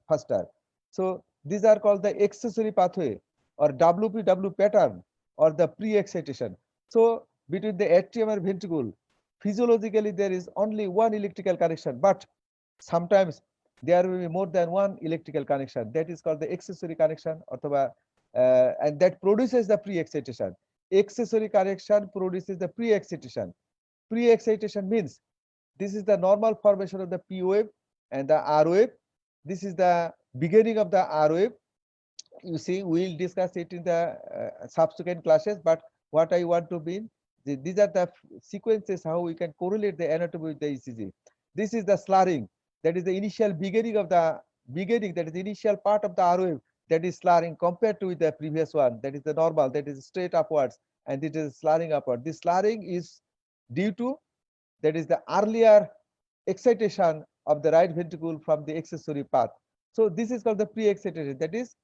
faster. So these are called the accessory pathway or WPW pattern or the pre-excitation. So between the atrium and ventricle, physiologically there is only one electrical connection, but sometimes there will be more than one electrical connection. That is called the accessory connection, and that produces the pre-excitation. Accessory connection produces the pre-excitation. Pre-excitation means this is the normal formation of the P wave and the R wave. This is the beginning of the R wave. You see, we will discuss it in the subsequent classes, but what I want to mean, these are the sequences how we can correlate the anatomy with the ECG. This is the slurring. That is the initial beginning of the that is the initial part of the R wave that is slurring compared to the previous one. That is the normal, that is straight upwards, and it is slurring upward. This slurring is due to, that is the earlier excitation of the right ventricle from the accessory path. So this is called the pre-excitation. That is,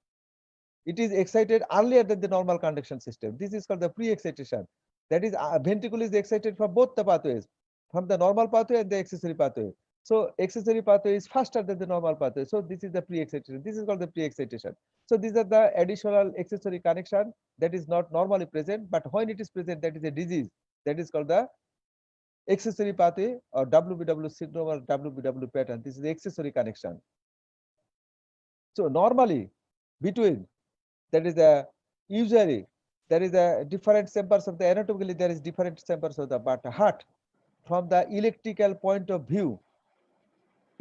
it is excited earlier than the normal conduction system. This is called the pre-excitation. That is, ventricle is excited from both the pathways, from the normal pathway and the accessory pathway. So accessory pathway is faster than the normal pathway. So this is the pre-excitation. This is called the pre-excitation. So these are the additional accessory connection that is not normally present, but when it is present, that is a disease. That is called the accessory pathway or WPW syndrome or WPW pattern. This is the accessory connection. So normally between, that is the usually there is a different chambers of the anatomically, there is different chambers of the heart. From the electrical point of view,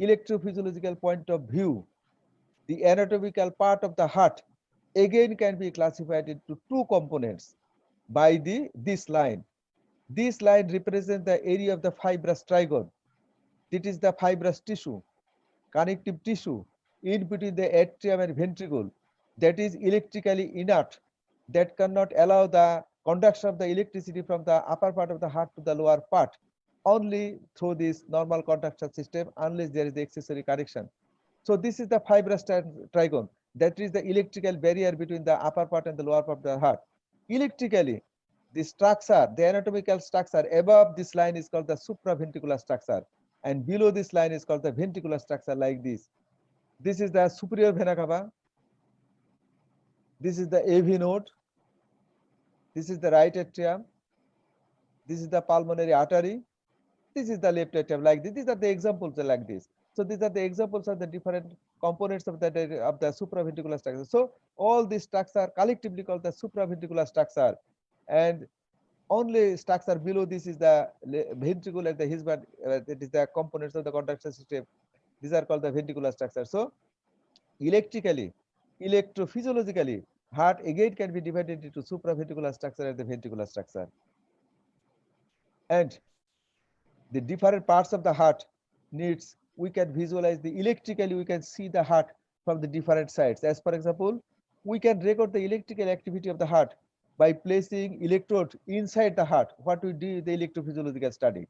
electrophysiological point of view, the anatomical part of the heart again can be classified into two components by this line. This line represents the area of the fibrous trigone. It is the fibrous tissue, connective tissue in between the atrium and ventricle that is electrically inert, that cannot allow the conduction of the electricity from the upper part of the heart to the lower part only through this normal conduction system unless there is the accessory connection. So this is the fibrous trigone. That is the electrical barrier between the upper part and the lower part of the heart. Electrically, the structure, the anatomical structure above this line is called the supraventricular structure, and below this line is called the ventricular structure, like this. This is the superior vena cava. This is the AV node. This is the right atrium. This is the pulmonary artery. This is the left atrium, like this. These are the examples like this. So these are the examples of the different components of the supraventricular structure. So all these structures collectively called the supraventricular structure, and only structure below this is the ventricle and the husband. That is the components of the conduction system. These are called the ventricular structure. So electrically, electrophysiologically, heart again can be divided into supraventricular structure and the ventricular structure. And the different parts of the heart needs, we can visualize the electrically, we can see the heart from the different sides. As for example, we can record the electrical activity of the heart by placing electrode inside the heart. What we do the electrophysiological study,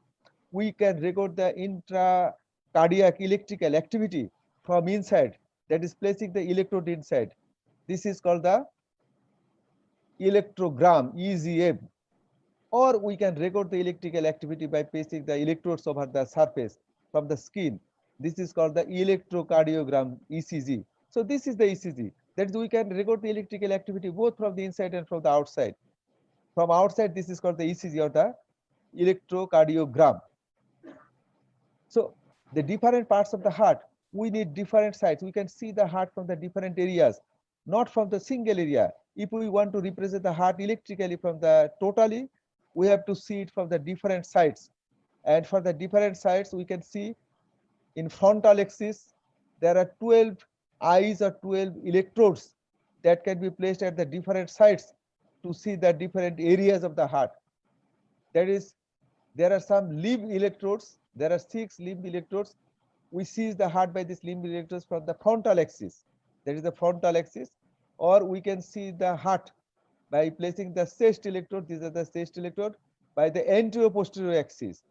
we can record the intracardiac electrical activity from inside, that is placing the electrode inside. This is called the electrogram, ECG. Or we can record the electrical activity by placing the electrodes over the surface from the skin. This is called the electrocardiogram, ECG. So this is the ECG. That is, we can record the electrical activity both from the inside and from the outside. From outside, this is called the ECG or the electrocardiogram. So the different parts of the heart, we need different sides. We can see the heart from the different areas, not from the single area. If we want to represent the heart electrically from the totally, we have to see it from the different sides. And for the different sides, we can see in frontal axis, there are 12 eyes or 12 electrodes that can be placed at the different sides to see the different areas of the heart. That is, there are some limb electrodes. There are 6 limb electrodes. We see the heart by these limb electrodes from the frontal axis. That is the frontal axis. Or we can see the heart by placing the chest electrode. These are the chest electrode by the anterior-posterior axis.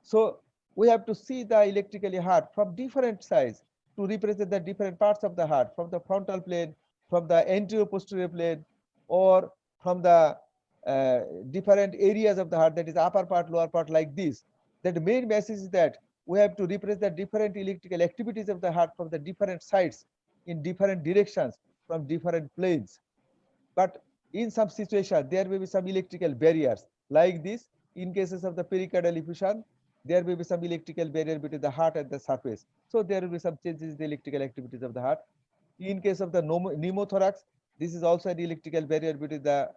So we have to see the electrically heart from different sides to represent the different parts of the heart, from the frontal plane, from the anterior-posterior plane, or from the different areas of the heart, that is upper part, lower part, like this. That the main message is that we have to represent the different electrical activities of the heart from the different sides, in different directions, from different planes. But in some situations, there may be some electrical barriers, like this. In cases of the pericardial effusion, there may be some electrical barrier between the heart and the surface. So there will be some changes in the electrical activities of the heart. In case of the pneumothorax, this is also an electrical barrier between the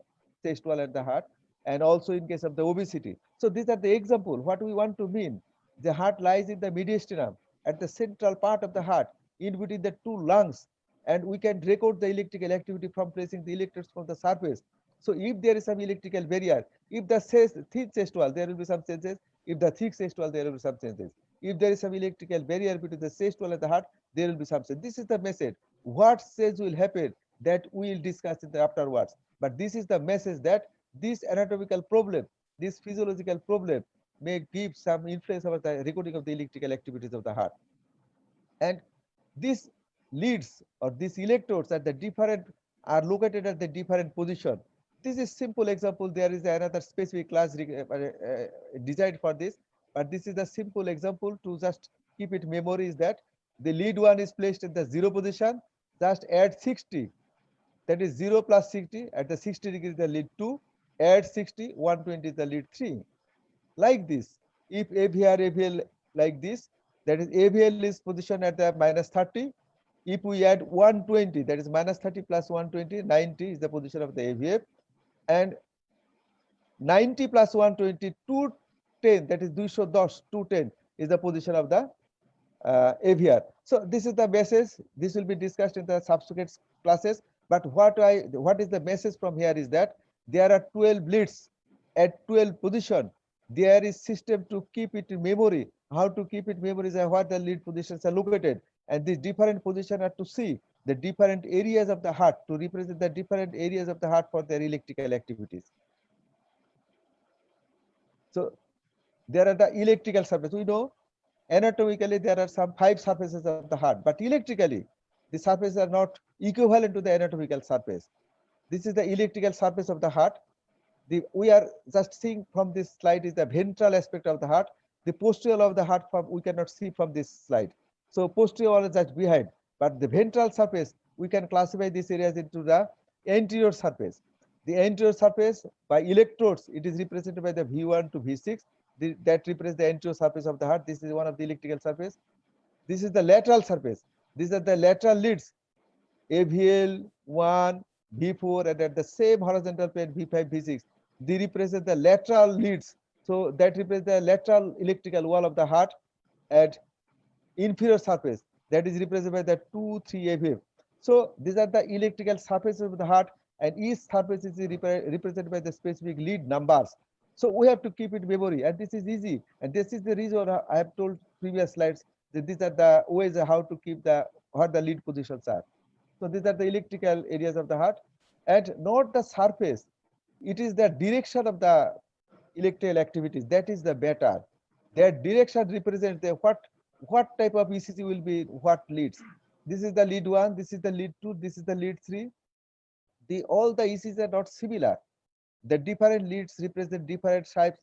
chest wall and the heart, and also in case of the obesity. So these are the example. What we want to mean, the heart lies in the mediastinum, at the central part of the heart, in between the two lungs, and we can record the electrical activity from placing the electrodes from the surface. So if there is some electrical barrier, if the thin chest wall, there will be some changes. If the thick chest wall, there will be some changes. If there is some electrical barrier between the chest wall and the heart, there will be some change. This is the message. What change will happen, that we will discuss in the afterwards. But this is the message, that this anatomical problem, this physiological problem, may give some influence over the recording of the electrical activities of the heart. And these leads, or these electrodes, at the different, are located at the different position. This is simple example. There is another specific class designed for this, but this is a simple example to just keep it memory, is that the lead 1 is placed in the 0 position. Just add 60, that is 0 plus 60, at the 60 degrees the lead 2, add 60, 120 is the lead 3. Like this. If AVR, AVL, like this, that is AVL is positioned at the minus 30. If we add 120, that is minus 30 plus 120, 90 is the position of the AVF. And 90 plus 120, 210, that is 210 is the position of the AVR. So this is the message. This will be discussed in the subsequent classes. But what is the message from here is that there are 12 leads at 12 position. There is system to keep it in memory. How to keep it in memory is what the lead positions are located. And these different positions are to see the different areas of the heart, to represent the different areas of the heart for their electrical activities. So there are the electrical surface. We know anatomically there are some 5 surfaces of the heart, but electrically the surfaces are not equivalent to the anatomical surface. This is the electrical surface of the heart. We are just seeing from this slide is the ventral aspect of the heart. The posterior of the heart we cannot see from this slide. So posterior is just behind, but the ventral surface, we can classify these areas into the anterior surface. The anterior surface by electrodes, it is represented by the V1 to V6. That represents the anterior surface of the heart. This is one of the electrical surface. This is the lateral surface. These are the lateral leads, AVL, 1, V4, and at the same horizontal plane, V5, V6. They represent the lateral leads. So that represents the lateral electrical wall of the heart. And inferior surface, that is represented by the 2, 3 AVF. So these are the electrical surfaces of the heart, and each surface is represented by the specific lead numbers. So we have to keep it memory, and this is easy. And this is the reason I have told previous slides that these are the ways how to keep what the lead positions are. So these are the electrical areas of the heart, and not the surface. It is the direction of the electrical activities that is the better. That direction represents the what type of ECG will be what leads. This is the lead 1, this is the lead 2, this is the lead 3. All the ECGs are not similar. The different leads represent different size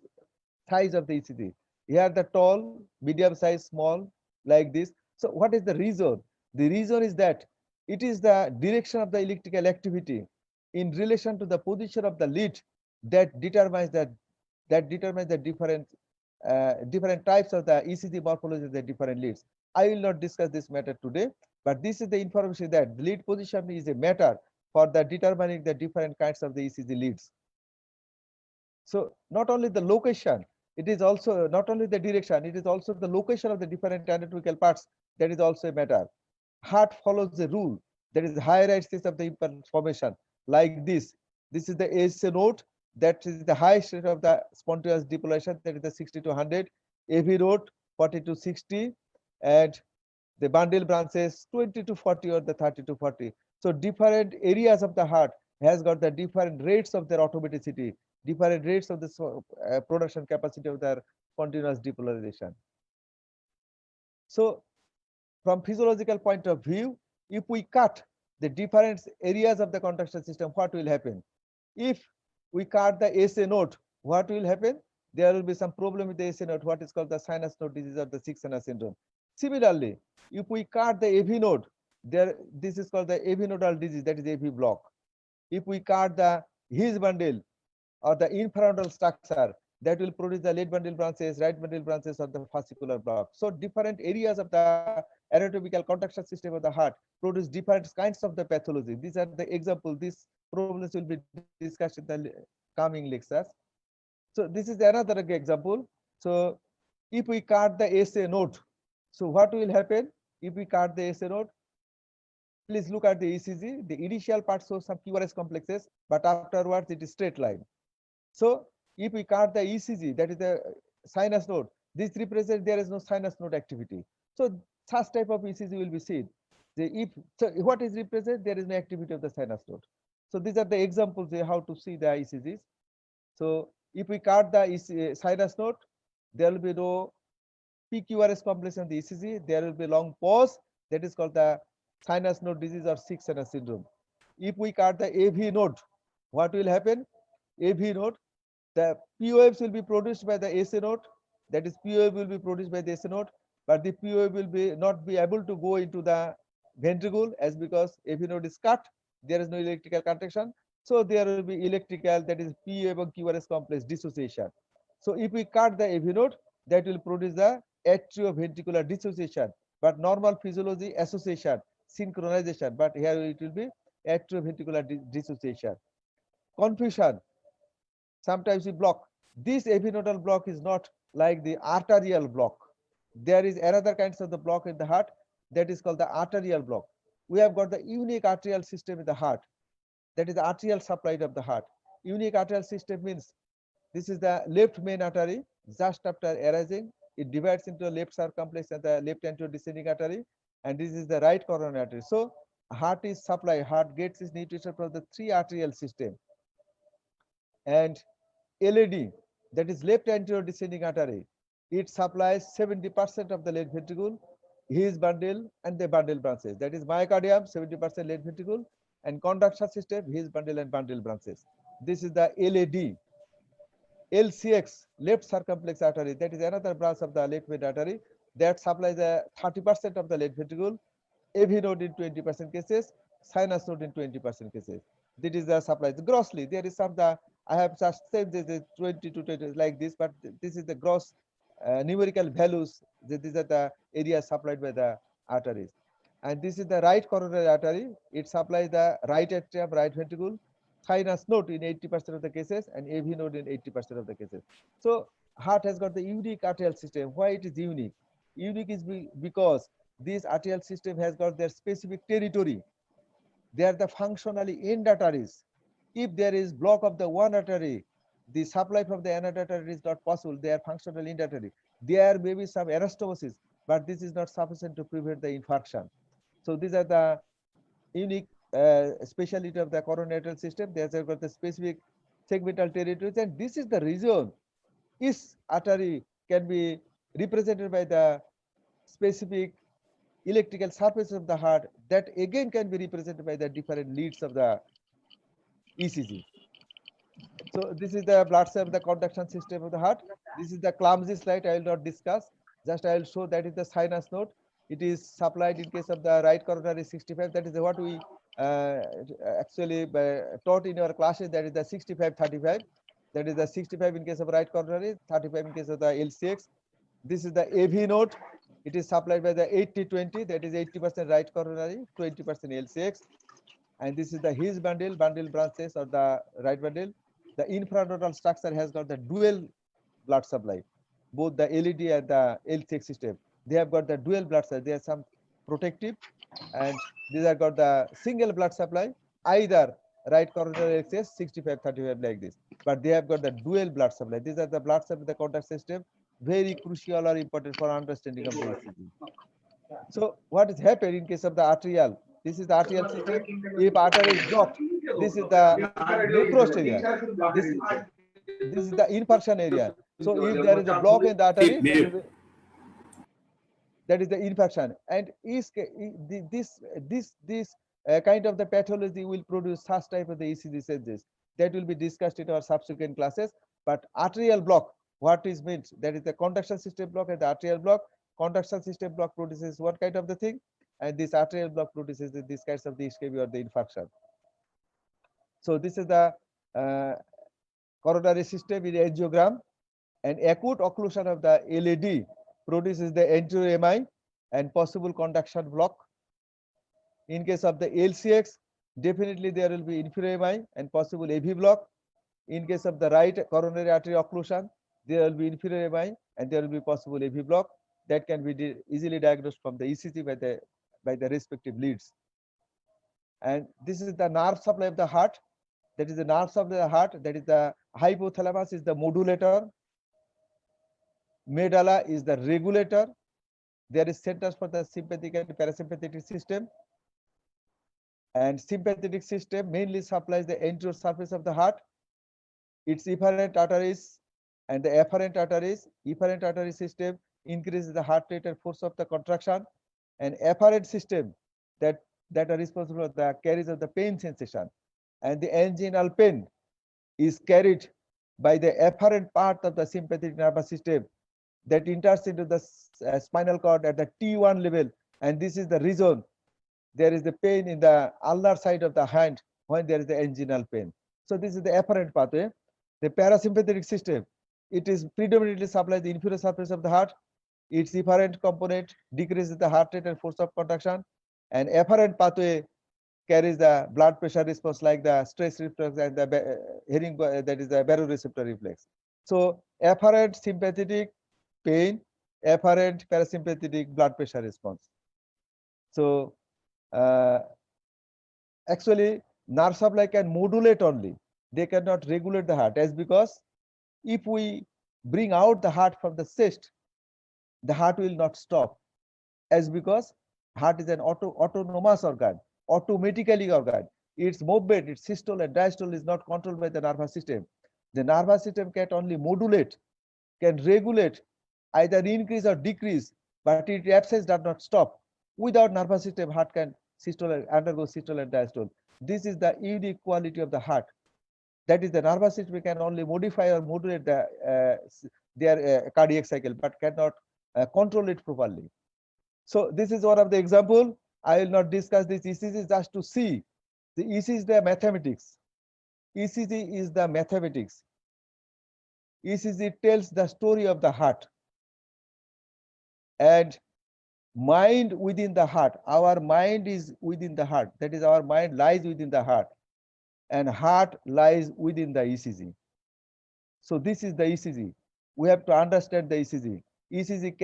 of the ECG. Here the tall, medium size, small, like this. So what is the reason? The reason is that it is the direction of the electrical activity in relation to the position of the lead that determines the different types of the ECG morphology of the different leads. I will not discuss this matter today, but this is the information that the lead position is a matter for the determining the different kinds of the ECG leads. So not only the location, it is also not only the direction, it is also the location of the different anatomical parts that is also a matter. Heart follows the rule, that is higher axis of the impulse formation, like this. This is the ASA node, that is the highest rate of the spontaneous depolation, that is the 60 to 100, AV node 40 to 60, and the bundle branches 20 to 40 or the 30 to 40. So different areas of the heart has got the different rates of their automaticity, different rates of the production capacity of their spontaneous depolarization. So from physiological point of view, if we cut the different areas of the contraction system, what will happen? If we cut the SA node, what will happen? There will be some problem with the SA node, what is called the sinus node disease or the sixth sense syndrome. Similarly, if we cut the AV node, this is called the AV nodal disease, that is AV block. If we cut the His bundle or the infranodal structure, that will produce the left bundle branches, right bundle branches, or the fascicular block. So different areas of the anatomical conduction system of the heart produce different kinds of the pathology. These are the example. These problems will be discussed in the coming lectures. So this is another example. So if we cut the SA node, so what will happen if we cut the SA node? Please look at the ECG. The initial part shows some QRS complexes, but afterwards it is straight line. So if we cut the ECG, that is the sinus node, this represents there is no sinus node activity. So such type of ECG will be seen. So what is represented? There is no activity of the sinus node. So these are the examples of how to see the ECGs. So if we cut the sinus node, there will be no PQRS complex on the ECG. There will be long pause. That is called the sinus node disease or sixth sense syndrome. If we cut the AV node, what will happen? AV node, the P waves will be produced by the SA node. That is, P wave will be produced by the SA node, but the P wave will not be able to go into the ventricle as because AV node is cut. There is no electrical conduction. So there will be electrical, that is P wave and QRS complex dissociation. So if we cut the AV node, that will produce the atrioventricular dissociation, but normal physiology association, synchronization, but here it will be atrioventricular dissociation. Confusion. Sometimes we block. This AV nodal block is not like the arterial block. There is another kinds of the block in the heart that is called the arterial block. We have got the unique arterial system in the heart. That is the arterial supply of the heart. Unique arterial system means this is the left main artery. Just after arising, it divides into a left circumflex and the left anterior descending artery, and this is the right coronary artery. So heart is supply. Heart gets its nutrition from the three arterial system. And LAD, that is left anterior descending artery, it supplies 70% of the left ventricle, His bundle, and the bundle branches. That is myocardium, 70% left ventricle, and conduction system, His bundle and bundle branches. This is the LAD. LCX, left circumflex artery, that is another branch of the left main artery that supplies 30% of the left ventricle, AV node in 20% cases, sinus node in 20% cases. This is the supply. Grossly, there is some I have just said the 20 to 20 like this, but this is the gross numerical values. These are the areas supplied by the arteries. And this is the right coronary artery. It supplies the right atrium, right ventricle, sinus node in 80% of the cases, and AV node in 80% of the cases. So heart has got the unique arterial system. Why it is unique? Unique is because this arterial system has got their specific territory. They are the functionally end arteries. If there is block of the one artery, the supply from the another artery is not possible. They are functionally end artery. There may be some anastomosis, but this is not sufficient to prevent the infarction. So these are the unique specialty of the coronary arterial system. They have got the specific segmental territories, and this is the reason each artery can be represented by the specific electrical surface of the heart that again can be represented by the different leads of the ECG. So this is the blood cell of the conduction system of the heart. This is the clumsy slide I will not discuss. Just I will show that is the sinus node. It is supplied in case of the right coronary 65. That is what we actually taught in our classes. That is the 65-35. That is the 65 in case of right coronary, 35 in case of the LCX. This is the AV node. It is supplied by the 80-20. That is 80% right coronary, 20% LCX. And this is the His bundle branches or the right bundle. The infranodal structure has got the dual blood supply, both the LED and the LCX system. They have got the dual blood supply. There are some protective, and these have got the single blood supply, either right coronary access 65-35 like this. But they have got the dual blood supply. These are the blood supply, the contact system, very crucial or important for understanding of the ECG. So what is happened in case of the arterial? This is the arterial system. If artery is blocked, this is the necrosed area. This is the infarction area. So if there is a block in the artery, that is the infection. And this kind of the pathology will produce such type of the ECG changes. that will be discussed in our subsequent classes. But arterial block, what is meant? That is the conduction system block and the arterial block. Conduction system block produces what kind of the thing? And this arterial block produces these kinds of the ischemia or the infarction. So this is the coronary system in angiogram, and acute occlusion of the LAD produces the anterior MI and possible conduction block. In case of the LCX, definitely there will be inferior MI and possible AV block. In case of the right coronary artery occlusion, there will be inferior MI and there will be possible AV block that can be easily diagnosed from the ECG by the respective leads. And this is the nerve supply of the heart. That is the nerve supply of the heart. That is the hypothalamus is the modulator. Medulla is the regulator. There is centers for the sympathetic and parasympathetic system. And sympathetic system mainly supplies the anterior surface of the heart, its efferent arteries and the afferent arteries. Efferent artery system increases the heart rate and force of the contraction, and afferent system that are responsible for the carries of the pain sensation. And the anginal pain is carried by the afferent part of the sympathetic nervous system that enters into the spinal cord at the T1 level, and this is the reason there is the pain in the ulnar side of the hand when there is the anginal pain. So this is the afferent pathway. The parasympathetic system, it is predominantly supplies the inferior surface of the heart. Its efferent component decreases the heart rate and force of contraction, and afferent pathway carries the blood pressure response like the stress reflex and the hearing, that is the baroreceptor reflex. So afferent sympathetic pain, afferent parasympathetic blood pressure response. So actually nerve supply can modulate only, they cannot regulate the heart, as because if we bring out the heart from the chest, the heart will not stop, as because heart is an autonomous organ, automatically organ. Its movement, its systole and diastole is not controlled by the nervous system. The nervous system can only modulate, can regulate, either increase or decrease, but its absence does not stop. Without nervous system, heart can undergo systole and diastole. This is the unique quality of the heart. That is, the nervous system can only modify or modulate their cardiac cycle, but cannot control it properly. So this is one of the example. I will not discuss this ECG, just to see the ECG is the mathematics. ECG is the mathematics. ECG tells the story of the heart. And mind within the heart, our mind is within the heart. That is, our mind lies within the heart, and heart lies within the ECG. So this is the ECG. We have to understand the ECG. ECG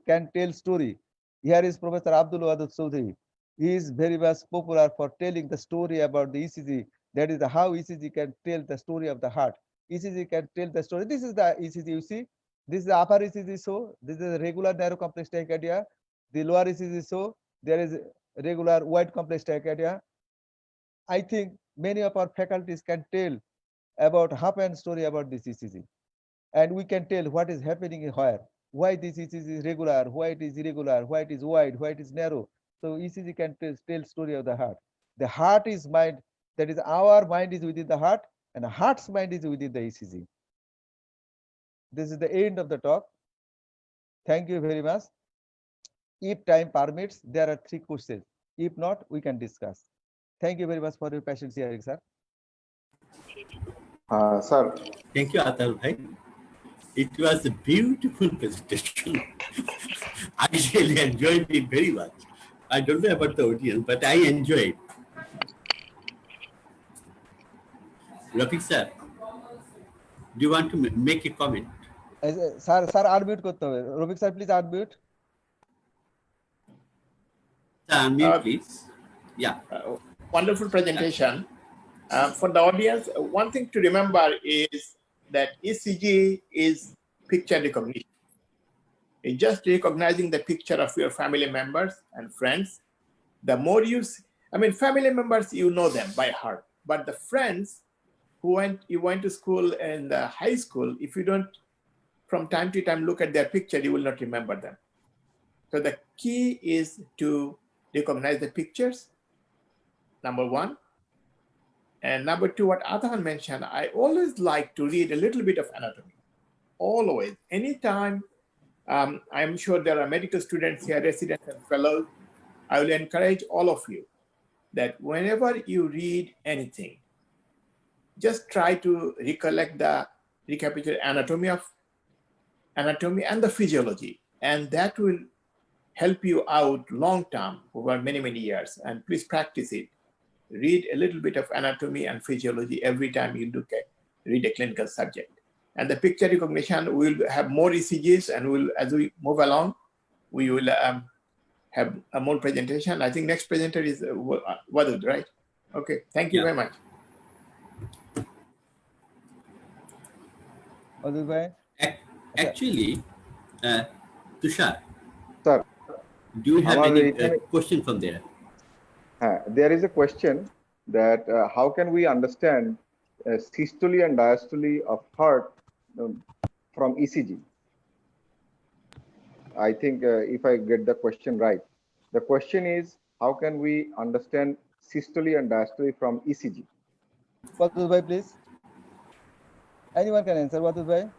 can tell story. Here is Professor Abdul Wadud Chowdhury. He is very much popular for telling the story about the ECG. That is how ECG can tell the story of the heart. ECG can tell the story. This is the ECG you see. This is the upper ECG, so this is a regular narrow complex tachycardia. The lower ECG, so there is regular wide complex tachycardia. I think many of our faculties can tell about half an story about this ECG, and we can tell what is happening where, why this ECG is regular, why it is irregular, why it is wide, why it is narrow. So ECG can tell story of the heart. The heart is mind. That is, our mind is within the heart, and the heart's mind is within the ECG. This is the end of the talk. Thank you very much. If time permits, there are 3 questions. If not, we can discuss. Thank you very much for your patience hearing, sir. Sir. Thank you, Atahar bhai. It was a beautiful presentation. I really enjoyed it very much. I don't know about the audience, but I enjoyed. Rafiq sir, do you want to make a comment? Sir, unmute korte hobe. Rafiq sir, please unmute. Sir, unmute, please. Yeah. Wonderful presentation. For the audience, one thing to remember is that ECG is picture recognition. It's just recognizing the picture of your family members and friends. The more you see, I mean, family members, you know them by heart, but the friends who you went to school and high school, if you don't from time to time look at their picture, you will not remember them. So the key is to recognize the pictures, number 1. And number two, what Atahar mentioned, I always like to read a little bit of anatomy. Always, anytime. I'm sure there are medical students here, residents and fellows. I will encourage all of you that whenever you read anything, just try to recapitulate anatomy and the physiology, and that will help you out long term over many, many years. And please practice it. Read a little bit of anatomy and physiology every time you read a clinical subject. And the picture recognition, will have more ECGs, and as we move along, we will have a more presentation. I think next presenter is Wadud, right? Okay, thank you very much. Wadud bhai? Actually, Tushar, Sir, do you have any question from there? There is a question that how can we understand systole and diastole of heart from ECG? I think if I get the question right, the question is, how can we understand systole and diastole from ECG? Wadud bhai, please. Anyone can answer, Wadud bhai?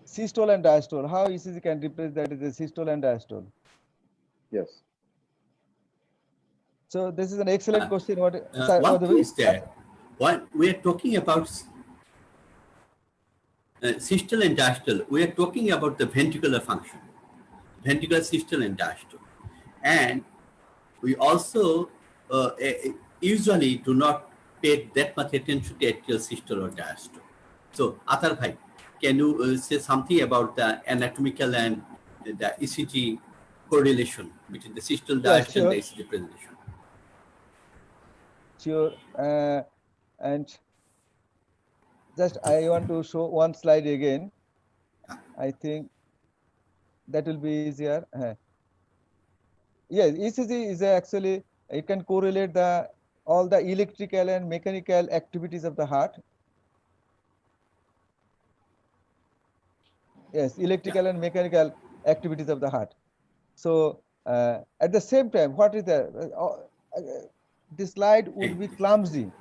Systole and diastole, how ECG can replace that is a systole and diastole? Yes. So this is an excellent question. One thing is there. When we are talking about systole and diastole, we are talking about the ventricular function, ventricular systole and diastole. And we also usually do not pay that much attention to atrial systole or diastole. So, Atahar bhai, can you say something about the anatomical and the ECG correlation between the systole, diastole, and the ECG presentation? Sure. And just I want to show one slide again. I think that will be easier. Yes, ECG is actually, it can correlate all the electrical and mechanical activities of the heart. Yes, electrical and mechanical activities of the heart. So at the same time, what is this slide would be clumsy.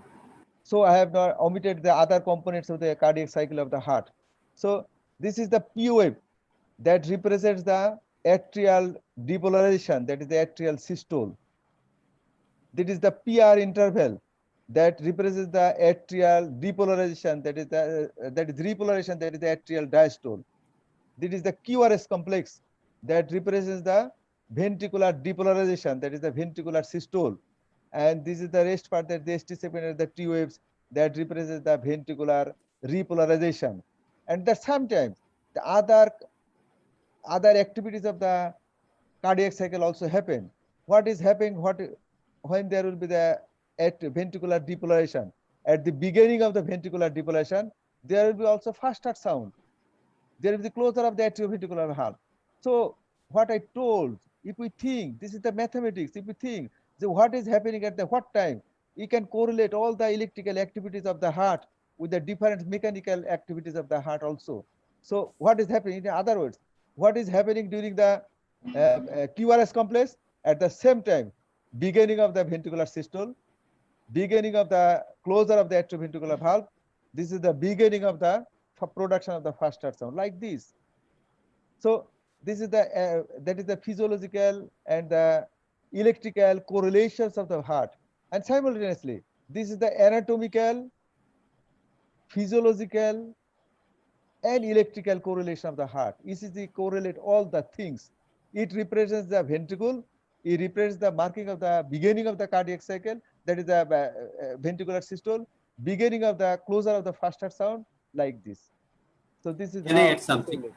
So I have not omitted the other components of the cardiac cycle of the heart. So this is the P wave that represents the atrial depolarization, that is the atrial systole. That is the PR interval that represents the atrial depolarization, that is repolarization, that is the atrial diastole. That is the QRS complex that represents the ventricular depolarization, that is the ventricular systole. And this is the rest part, that the ST segment the T waves that represents the ventricular repolarization. And that sometimes the other activities of the cardiac cycle also happen. What is happening when there will be the ventricular depolarization? At the beginning of the ventricular depolarization, there will be also fast start sound. There will be the closure of the atrioventricular valve. So what I told, if we think, this is the mathematics, if we think, so what is happening at what time, you can correlate all the electrical activities of the heart with the different mechanical activities of the heart also. So what is happening, in other words, what is happening during the QRS complex? At the same time, beginning of the ventricular systole, beginning of the closure of the atrioventricular valve, this is the beginning of the production of the fast start sound, like this. So this is that is the physiological and the electrical correlations of the heart, and simultaneously this is the anatomical, physiological and electrical correlation of the heart. ECG correlate all the things. It represents the ventricle, it represents the marking of the beginning of the cardiac cycle, that is the ventricular systole, beginning of the closure of the fast start sound, like this. So this is Can I add something?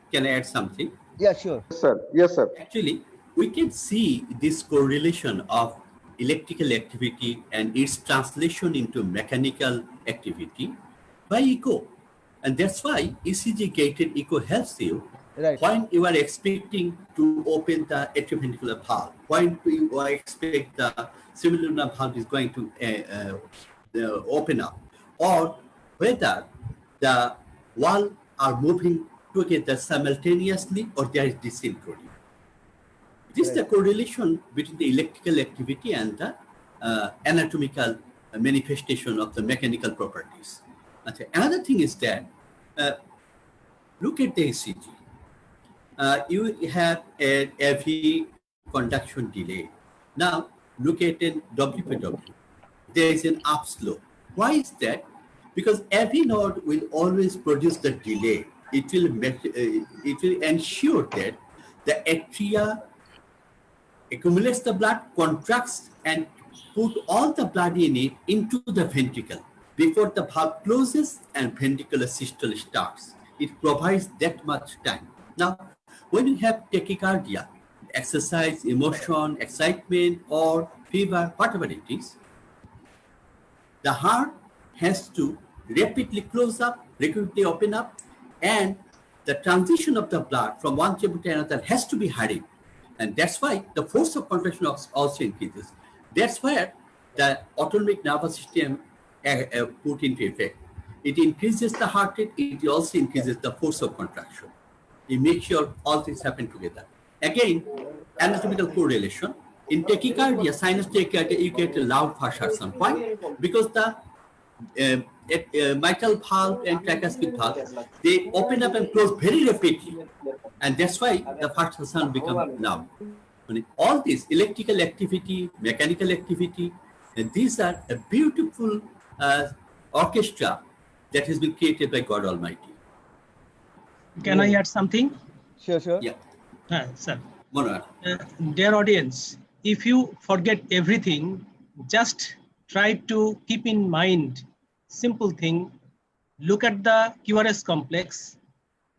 Can I add something? Yeah, sure. Yes, sir. Yes, sir. Actually, we can see this correlation of electrical activity and its translation into mechanical activity by echo. And that's why ECG gated echo helps you when you are expecting to open the atrioventricular valve, when you expect the semilunar valve is going to open up, or whether the wall are moving together simultaneously or there is dysynchrony. This is the correlation between the electrical activity and the anatomical manifestation of the mechanical properties. Another thing is that look at the ECG. You have an AV conduction delay. Now look at an WPW. There is an upslope. Why is that? Because AV node will always produce the delay. It will ensure that the atria accumulates the blood, contracts, and put all the blood in it into the ventricle before the valve closes and ventricular systole starts. It provides that much time. Now, when you have tachycardia, exercise, emotion, excitement, or fever, whatever it is, the heart has to rapidly close up, rapidly open up, and the transition of the blood from one chamber to another has to be hurried. And that's why the force of contraction also increases. That's where the autonomic nervous system put into effect. It increases the heart rate, it also increases the force of contraction. You make sure all things happen together. Again, anatomical correlation. In tachycardia, sinus tachycardia, you get a loud fast at some point because the mitral valve and tricuspid valve, they open up and close very rapidly. And that's why the fast sound becomes loud. All this electrical activity, mechanical activity, and these are a beautiful orchestra that has been created by God Almighty. Can I add something? Sure. Yeah. Sir. Dear audience, if you forget everything, just try to keep in mind simple thing. Look at the QRS complex,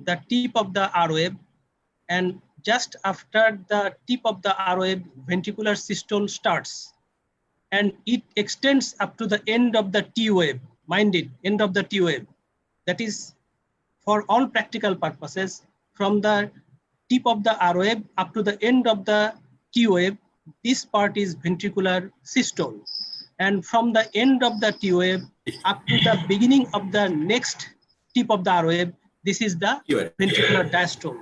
the tip of the R wave, and just after the tip of the R wave, ventricular systole starts, and it extends up to the end of the T wave. Mind it, end of the T wave. That is, for all practical purposes, from the tip of the R wave up to the end of the T wave, this part is ventricular systole. And from the end of the T wave up to the beginning of the next tip of the R wave, this is the ventricular diastole.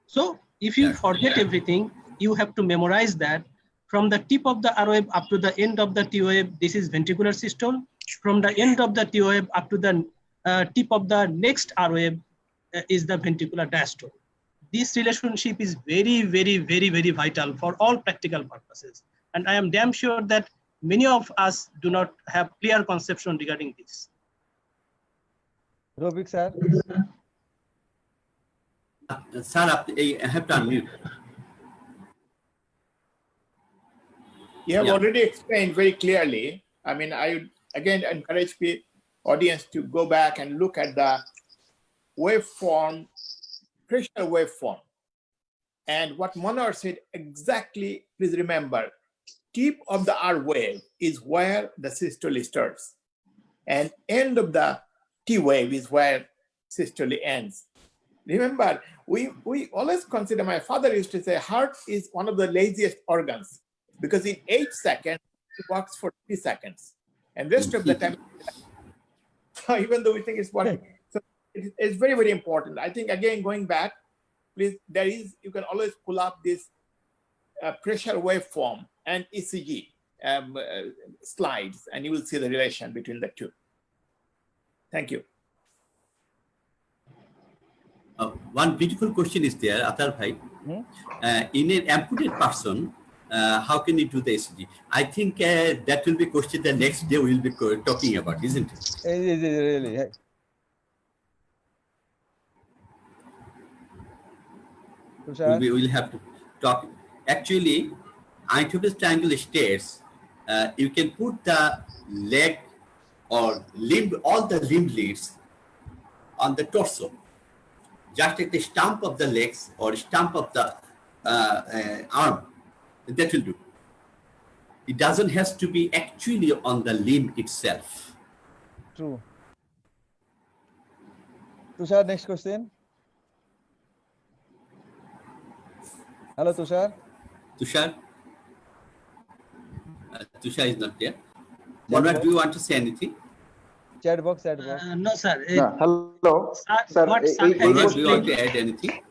So if you forget everything, you have to memorize that. From the tip of the R wave up to the end of the T wave, this is ventricular systole. From the end of the T wave up to the tip of the next R wave is the ventricular diastole. This relationship is very, very, very, very vital for all practical purposes. And I am damn sure that many of us do not have clear conception regarding this. Robik sir. Sir, I have to unmute. You have already explained very clearly. I mean, I would again encourage the audience to go back and look at the waveform, pressure waveform. And what Monar said exactly, please remember, tip of the R wave is where the systole starts. And end of the T wave is where systole ends. Remember, we always consider, my father used to say, heart is one of the laziest organs because in 8 seconds, it works for 3 seconds. And rest of the time, so even though we think it's working, so it's very, very important. I think, again, going back, please, you can always pull up this pressure waveform and ECG slides, and you will see the relation between the two. Thank you. One beautiful question is there, Atahar bhai. In an amputated person, how can you do the ECG? I think that will be a question the next day we will be talking about, isn't it? Really. We will have to talk. Actually, Einthoven's triangle states you can put the leg or limb, all the limb leads on the torso. Just like the stump of the legs or stump of the arm, that will do. It doesn't have to be actually on the limb itself. True. Tushar, next question. Hello, Tushar. Tushar? Tushar is not there. Monad, do you want to say anything? Chat box. No, sir. Hello. Sir, Monad, do you want to add anything?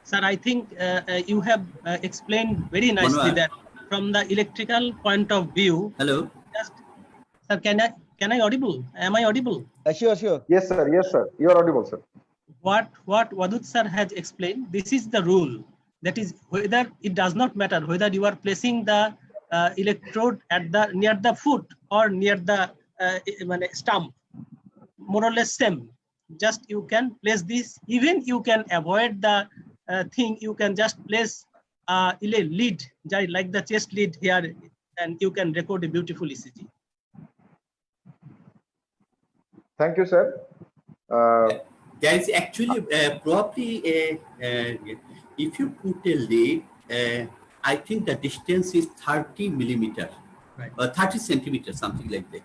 Sir, I think you have explained very nicely that from the electrical point of view. Hello. Just, sir, can I audible? Am I audible? Sure. Yes, sir. Yes, sir. You are audible, sir. What Wadud sir has explained, this is the rule. That is, whether it does not matter whether you are placing the electrode at the near the foot or near the stump, more or less same. Just you can place this. Even you can avoid the thing. You can just place a lead, like the chest lead here, and you can record a beautiful ECG. Thank you, sir. There is actually probably if you put a lead, I think the distance is 30 millimeter, right, or 30 centimeters, something like that.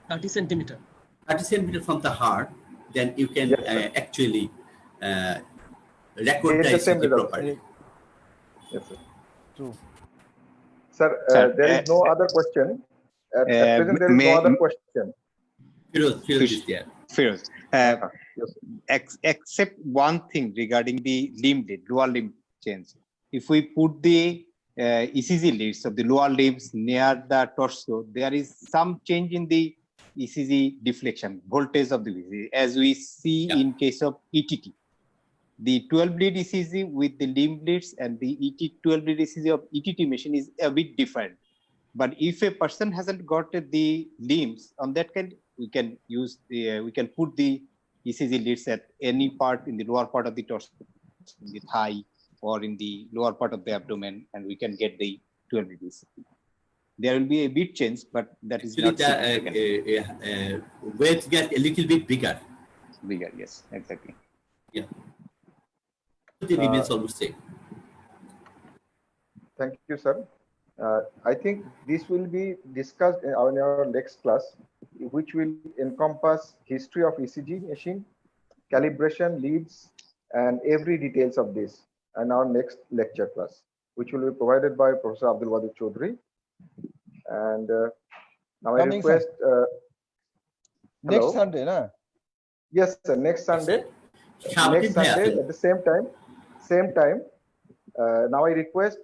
30 centimeter. 30 centimeter from the heart, then you can actually record Get the the same ECG result. properly. Yes, sir. True. Sir, there is no other question. At present, there is no other question. Firoz is there. Firoz, Yes, except one thing regarding the limb lead, lower limb change. If we put the ECG leads of the lower limbs near the torso, there is some change in the ECG deflection, voltage of the ECG, as we see in case of ETT. The 12 lead ECG with the limb leads and the 12 lead ECG of ETT machine is a bit different. But if a person hasn't got the limbs, on that kind, we can use we can put the ECG leads at any part in the lower part of the torso, in the thigh, or in the lower part of the abdomen, and we can get the 12 lead ECG. There will be a bit change, but that is Actually, not the weight get a little bit bigger. bigger. Yes, exactly. Yeah. The remains almost same. thank you, sir. I think this will be discussed in our next class, which will encompass history of ECG machine, calibration, leads, and every details of this, and our next lecture class, which will be provided by Professor Abdul Chowdhury. And now I request next Sunday, na? Yes, sir. Next Sunday. Next Sunday at the same time. Now I request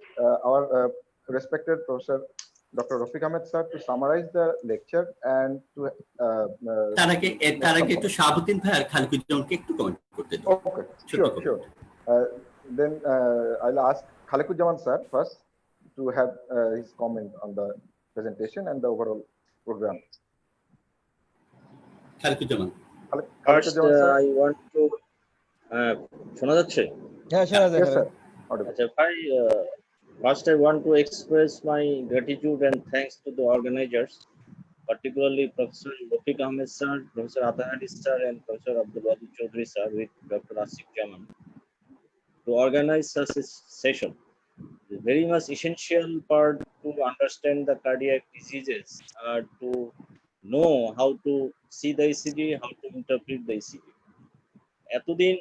our respected Professor Dr. Rafiq Ahmed sir to summarize the lecture and to তার আগে একটু শাহাবুদ্দিন ভাই আর খালিকুজ্জামানকে একটু comment করতে দিন। Okay, sure. Then I'll ask Khalikujaman sir first to have his comment on the presentation and the overall program. Khaliquzzaman. First, I want to শোনা যাচ্ছে? হ্যাঁ, শোনা যাচ্ছে। Yes, sir. আচ্ছা ভাই, first I want to express my gratitude and thanks to the organizers, particularly Professor Rafiq Ahmed sir, Professor Atahar sir, and Professor Abdul Chowdhury sir with Dr. Asif Zaman to organize such a session. The very much essential part to understand the cardiac diseases are to know how to see the ECG, how to interpret the ECG. এতদিন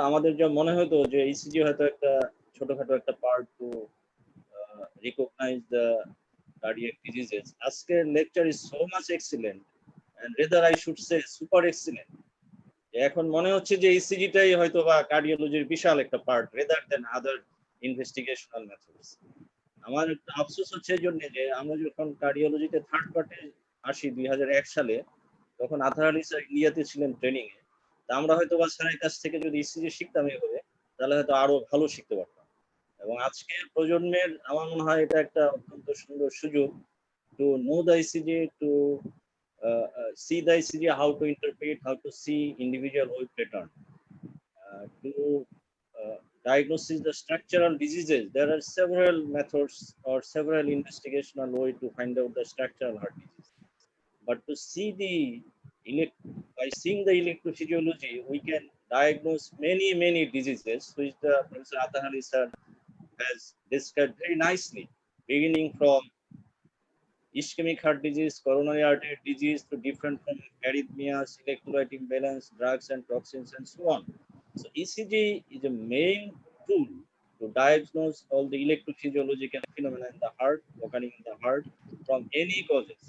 আমাদের যা মনে হতো যে ECG হয়তো একটা ছোটখাটো একটা part to recognize the cardiac diseases. আজকের lecture is so much excellent and rather I should say super excellent. এখন মনে হচ্ছে যে ECG-টাই হয়তো বা কার্ডিওলজির বিশাল একটা পার্ট রেদার দেন আদার ইনভেস্টিগেশনাল মেথডস। আমার একটা আফসোস হচ্ছে এই জন্য যে আমরা যখন কার্ডিওলজিতে থার্ড পার্টে আসি 2001 সালে, তখন আতাহার স্যার ইন্ডিয়াতে ছিলেন ট্রেনিং এ। আমরা হয়তো বা স্যারের কাছ থেকে যদি ECG শিখতাম এভাবে, তাহলে হয়তো আরো ভালো শিখতে পারতাম। এবং আজকের প্রজন্মের আমার মনে হয় এটা একটা অত্যন্ত সুন্দর সুযোগ to know the ECG, to see the ECG, how to interpret, how to see individual wave pattern, to diagnose the structural diseases. There are several methods or several investigational ways to find out the structural heart disease. But to see by seeing the electrophysiology, we can diagnose many diseases, which the Professor Atahar sir has described very nicely, beginning from ischemic heart disease, coronary artery disease, to different from arrhythmias, electrolyte imbalance, drugs and toxins, and so on. So ECG is a main tool to diagnose all the electrophysiological phenomena in the heart, occurring in the heart from any causes.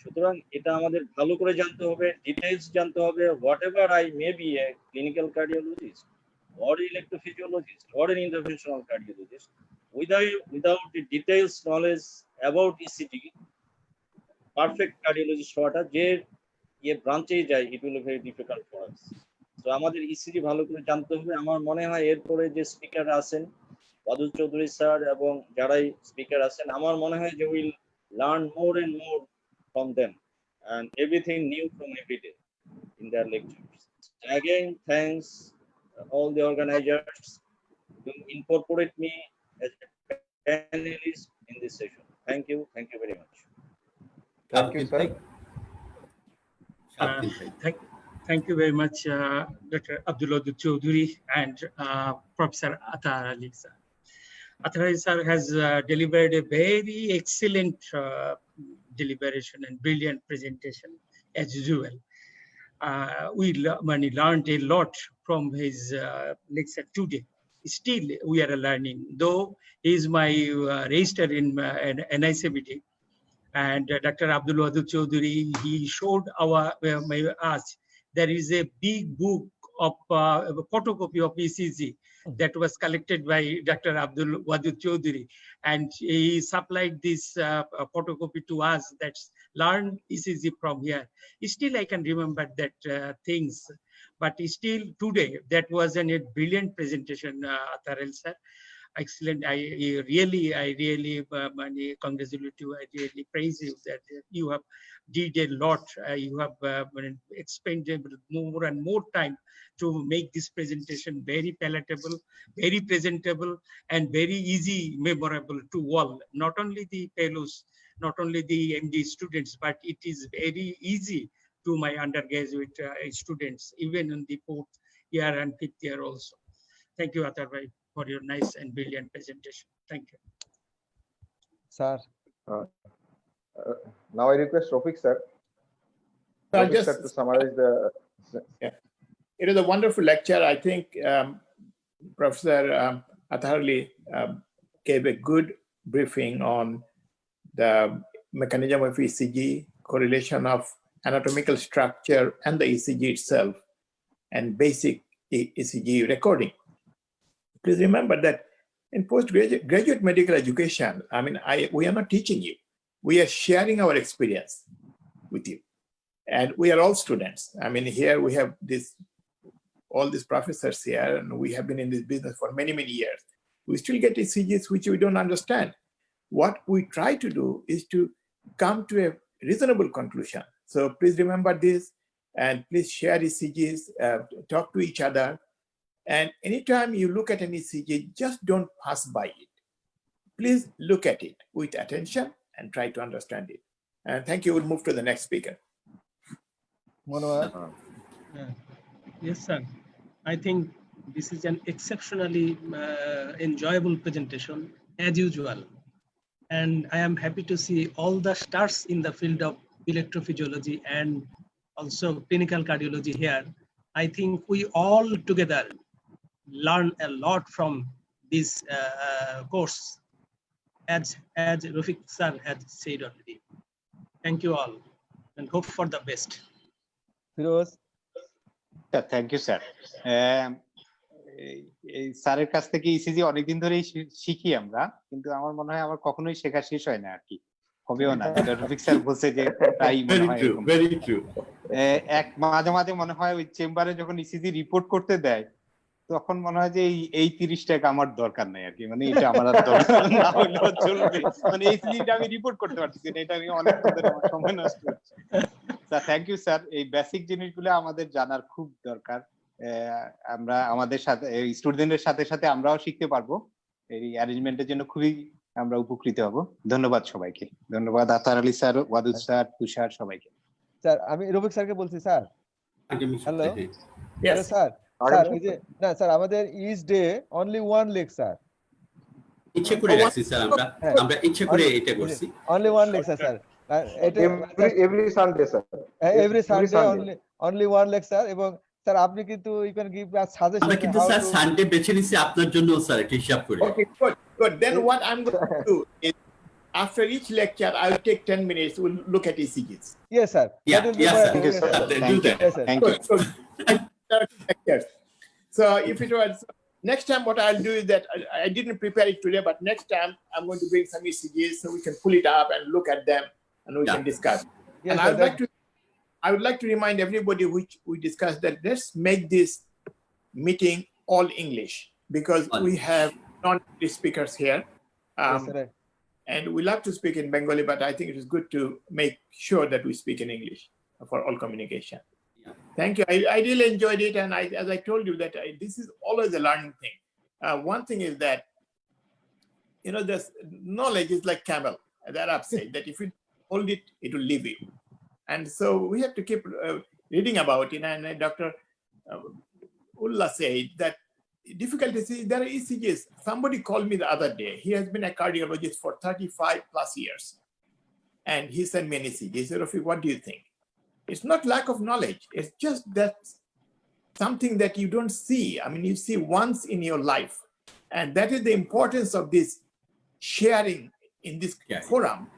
সুতরাং এটা আমাদের ভালো করে জানতে হবে, details জানতে হবে। whatever I may be a clinical cardiologist or electrophysiologist or an interventional cardiologist, without the details knowledge about ECG, perfect cardiologist হওয়াটা যে ব্রাঞ্চেই যায়, it will be very difficult for us. So আমাদের ECG ভালো করে জানতে হবে। আমার মনে হয় এরপরে যে স্পিকার আছেন ওয়াদুদ চৌধুরী স্যার এবং যারাই স্পিকার আছেন, আমার মনে হয় যে will learn more and more from them and everything new from every day in their lectures. Again, thanks all the organizers to incorporate me as a panelist in this session. Thank you very much. Thank you, sir. Thank you very much, Dr. Abdul Chowdhury and Professor Atahar Ali sir. Atahar sir has delivered a very excellent deliberation and brilliant presentation as usual. We learned a lot from his lecture today. Still, we are learning, though he is my register in NICBT. And Dr. Abdul Chowdhury, he showed us there is a big book of a photocopy of ECG that was collected by Dr. Abdul Chowdhury, and he supplied this photocopy to us. That's learn ECG from here. Still, I can remember that things, but still today that was a brilliant presentation, Atahar sir. Excellent. I really congratulate you. I really praise you that you have did a lot. You have expended more and more time to make this presentation very palatable, very presentable, and very easy, memorable to all. Not only the fellows, not only the MD students, but it is very easy to my undergraduate students, even in the 4th year and 5th year also. Thank you, Atahar, for your nice and brilliant presentation. Thank you. Sir. Now I request Rafik sir. Sir, to summarize the. Yeah. It is a wonderful lecture. I think Professor Atahar gave a good briefing on the mechanism of ECG, correlation of anatomical structure and the ECG itself, and basic ECG recording. Please remember that in postgraduate medical education, we are not teaching you. We are sharing our experience with you. And we are all students. Here we have all these professors here, and we have been in this business for many, many years. We still get ECGs which we don't understand. What we try to do is to come to a reasonable conclusion. So please remember this, and please share ECGs, talk to each other. And anytime you look at an ECG, just don't pass by it. Please look at it with attention and try to understand it. And thank you. We'll move to the next speaker. Yes, sir. I think this is an exceptionally enjoyable presentation, as usual. And I am happy to see all the stars in the field of electrophysiology and also clinical cardiology here. I think we all together learn a lot from this course, as Rafik sir has said already. Thank you all, and hope for the best. Firoz. Thank you, sir. স্যারের কাছ থেকে ECG অনেকদিন ধরেই শিখি আমরা, কিন্তু আমার মনে হয় আমার কখনোই শেখা শেষ হয় না আর কি, হবেও না। রফিক স্যার বলছে যে তাই মনে হয়। মাঝে মাঝে মনে হয় ওই চেম্বারে যখন ইসিজি রিপোর্ট করতে দেয়, তখন মনে হয় যে এই 30 টাকা আমার দরকার নাই আর কি, এটা আমার দরকার না হলেও চলবে, এই ইসিজিটা আমি রিপোর্ট করতে পারছি না, এটা আমি অনেক আমার সময় নষ্ট হচ্ছে। স্যার থ্যাংক ইউ স্যার, এই বেসিক জিনিসগুলো আমাদের জানার খুব দরকার। আমরা আমাদের সাথে স্টুডেন্টদের সাথে সাথে আমরাও শিখতে পারবো, এই অ্যারেঞ্জমেন্টের জন্য খুবই আমরা উপকৃত হব। ধন্যবাদ সবাইকে। ধন্যবাদ আতাহার আলী স্যার, ওয়াদুদ স্যার, তুষার, সবাইকে। স্যার আমি রফিক স্যারকে বলছি। স্যার হ্যালো স্যার, এই যে না স্যার, আমাদের is the only one lecture, ইচ্ছে করে রাখছি স্যার, আমরা ইচ্ছে করে এটা করছি, অনলি ওয়ান লেকচার স্যার। এটা every Sunday sir, every Sunday only one lecture. এবং স্যার আপনি কিন্তু you can give us suggestion. আমরা কিন্তু স্যার সানডে বেছে নিছি আপনার জন্য স্যার, এটা হিসাব করে। Okay, good. Then what I'm going to do is after each lecture I'll take 10 minutes, we'll look at ECGs. Yes sir. Yes sir. Thank you sir. So if it was next time what I'll do is that I didn't prepare it today, but next time I'm going to bring some ECGs so we can pull it up and look at them and we can discuss. Yes, And I would like to remind everybody which we discussed that let's make this meeting all English because we have non-English speakers here. yes, right. And we love to speak in Bengali, but I think it is good to make sure that we speak in English for all communication. Yeah. Thank you. I really enjoyed it. And as I told you that this is always a learning thing. One thing is that, you know, this knowledge is like camel. The Arabs say that if you hold it, it will leave you. And so we have to keep reading about it. And Dr. Ullah said that difficulty is there are ECGs. Somebody called me the other day. He has been a cardiologist for 35 plus years. And he sent me an ECG. He said, Rafiq, what do you think? It's not lack of knowledge. It's just that something that you don't see. I mean, you see once in your life. And that is the importance of this sharing in this forum.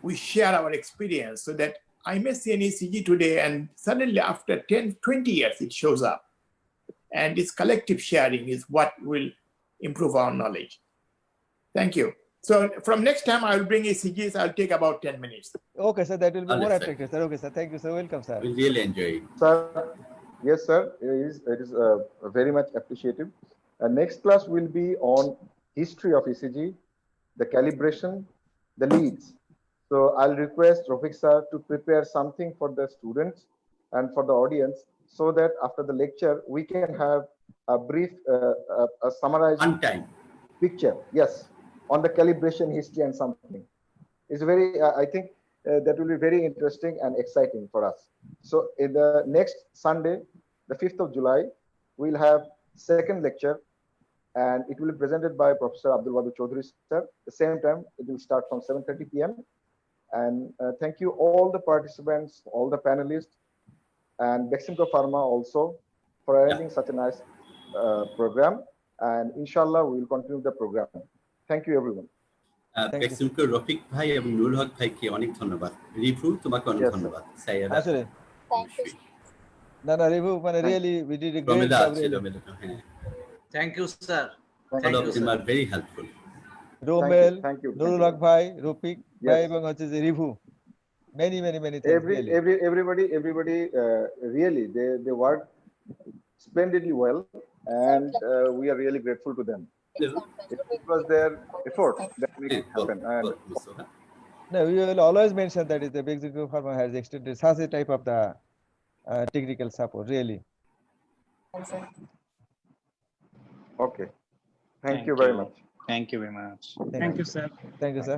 We share our experience so that I may see an ECG today and suddenly after 10, 20 years, it shows up. And this collective sharing is what will improve our knowledge. Thank you. So from next time, I will bring ECGs. I'll take about 10 minutes. Okay, sir, that will be more attractive, sir. Okay, sir. Thank you, sir. Welcome, sir. We really enjoy it. Sir, yes, sir. It is very much appreciative. Next class will be on history of ECG, the calibration, the leads. So I'll request Rafiq sir to prepare something for the students and for the audience so that after the lecture, we can have a brief, a summarized picture. Yes, on the calibration history and something. It's very, I think that will be very interesting and exciting for us. So in the next Sunday, the 5th of July, we'll have second lecture and it will be presented by Professor Abdul Wadud Chowdhury sir. The same time, it will start from 7:30 p.m. And thank you all the participants, all the panelists, and Beximco Pharma also for arranging such a nice program. And inshallah, we will continue the program. Thank you, everyone. Beximco Rafiq ভাই এবং নুরুল হক ভাইকে অনেক ধন্যবাদ। Review তোমাকে অনেক ধন্যবাদ। সাইয়ারা আসলে না রিভু মানে really we did a great job. Thank you, sir. All of them are very helpful. Romel, Nurul হক ভাই, রফিক ভাই এবং হচ্ছে যে review, many thanks. Everybody really they worked splendidly well, and we are really grateful to them. It was their effort that made it happen. And no, we will always mention that the Beximco Pharma has extended such a type of the technical support, really. Okay. Thank you very much. Thank you very much. Thank you, sir. Thank you, sir.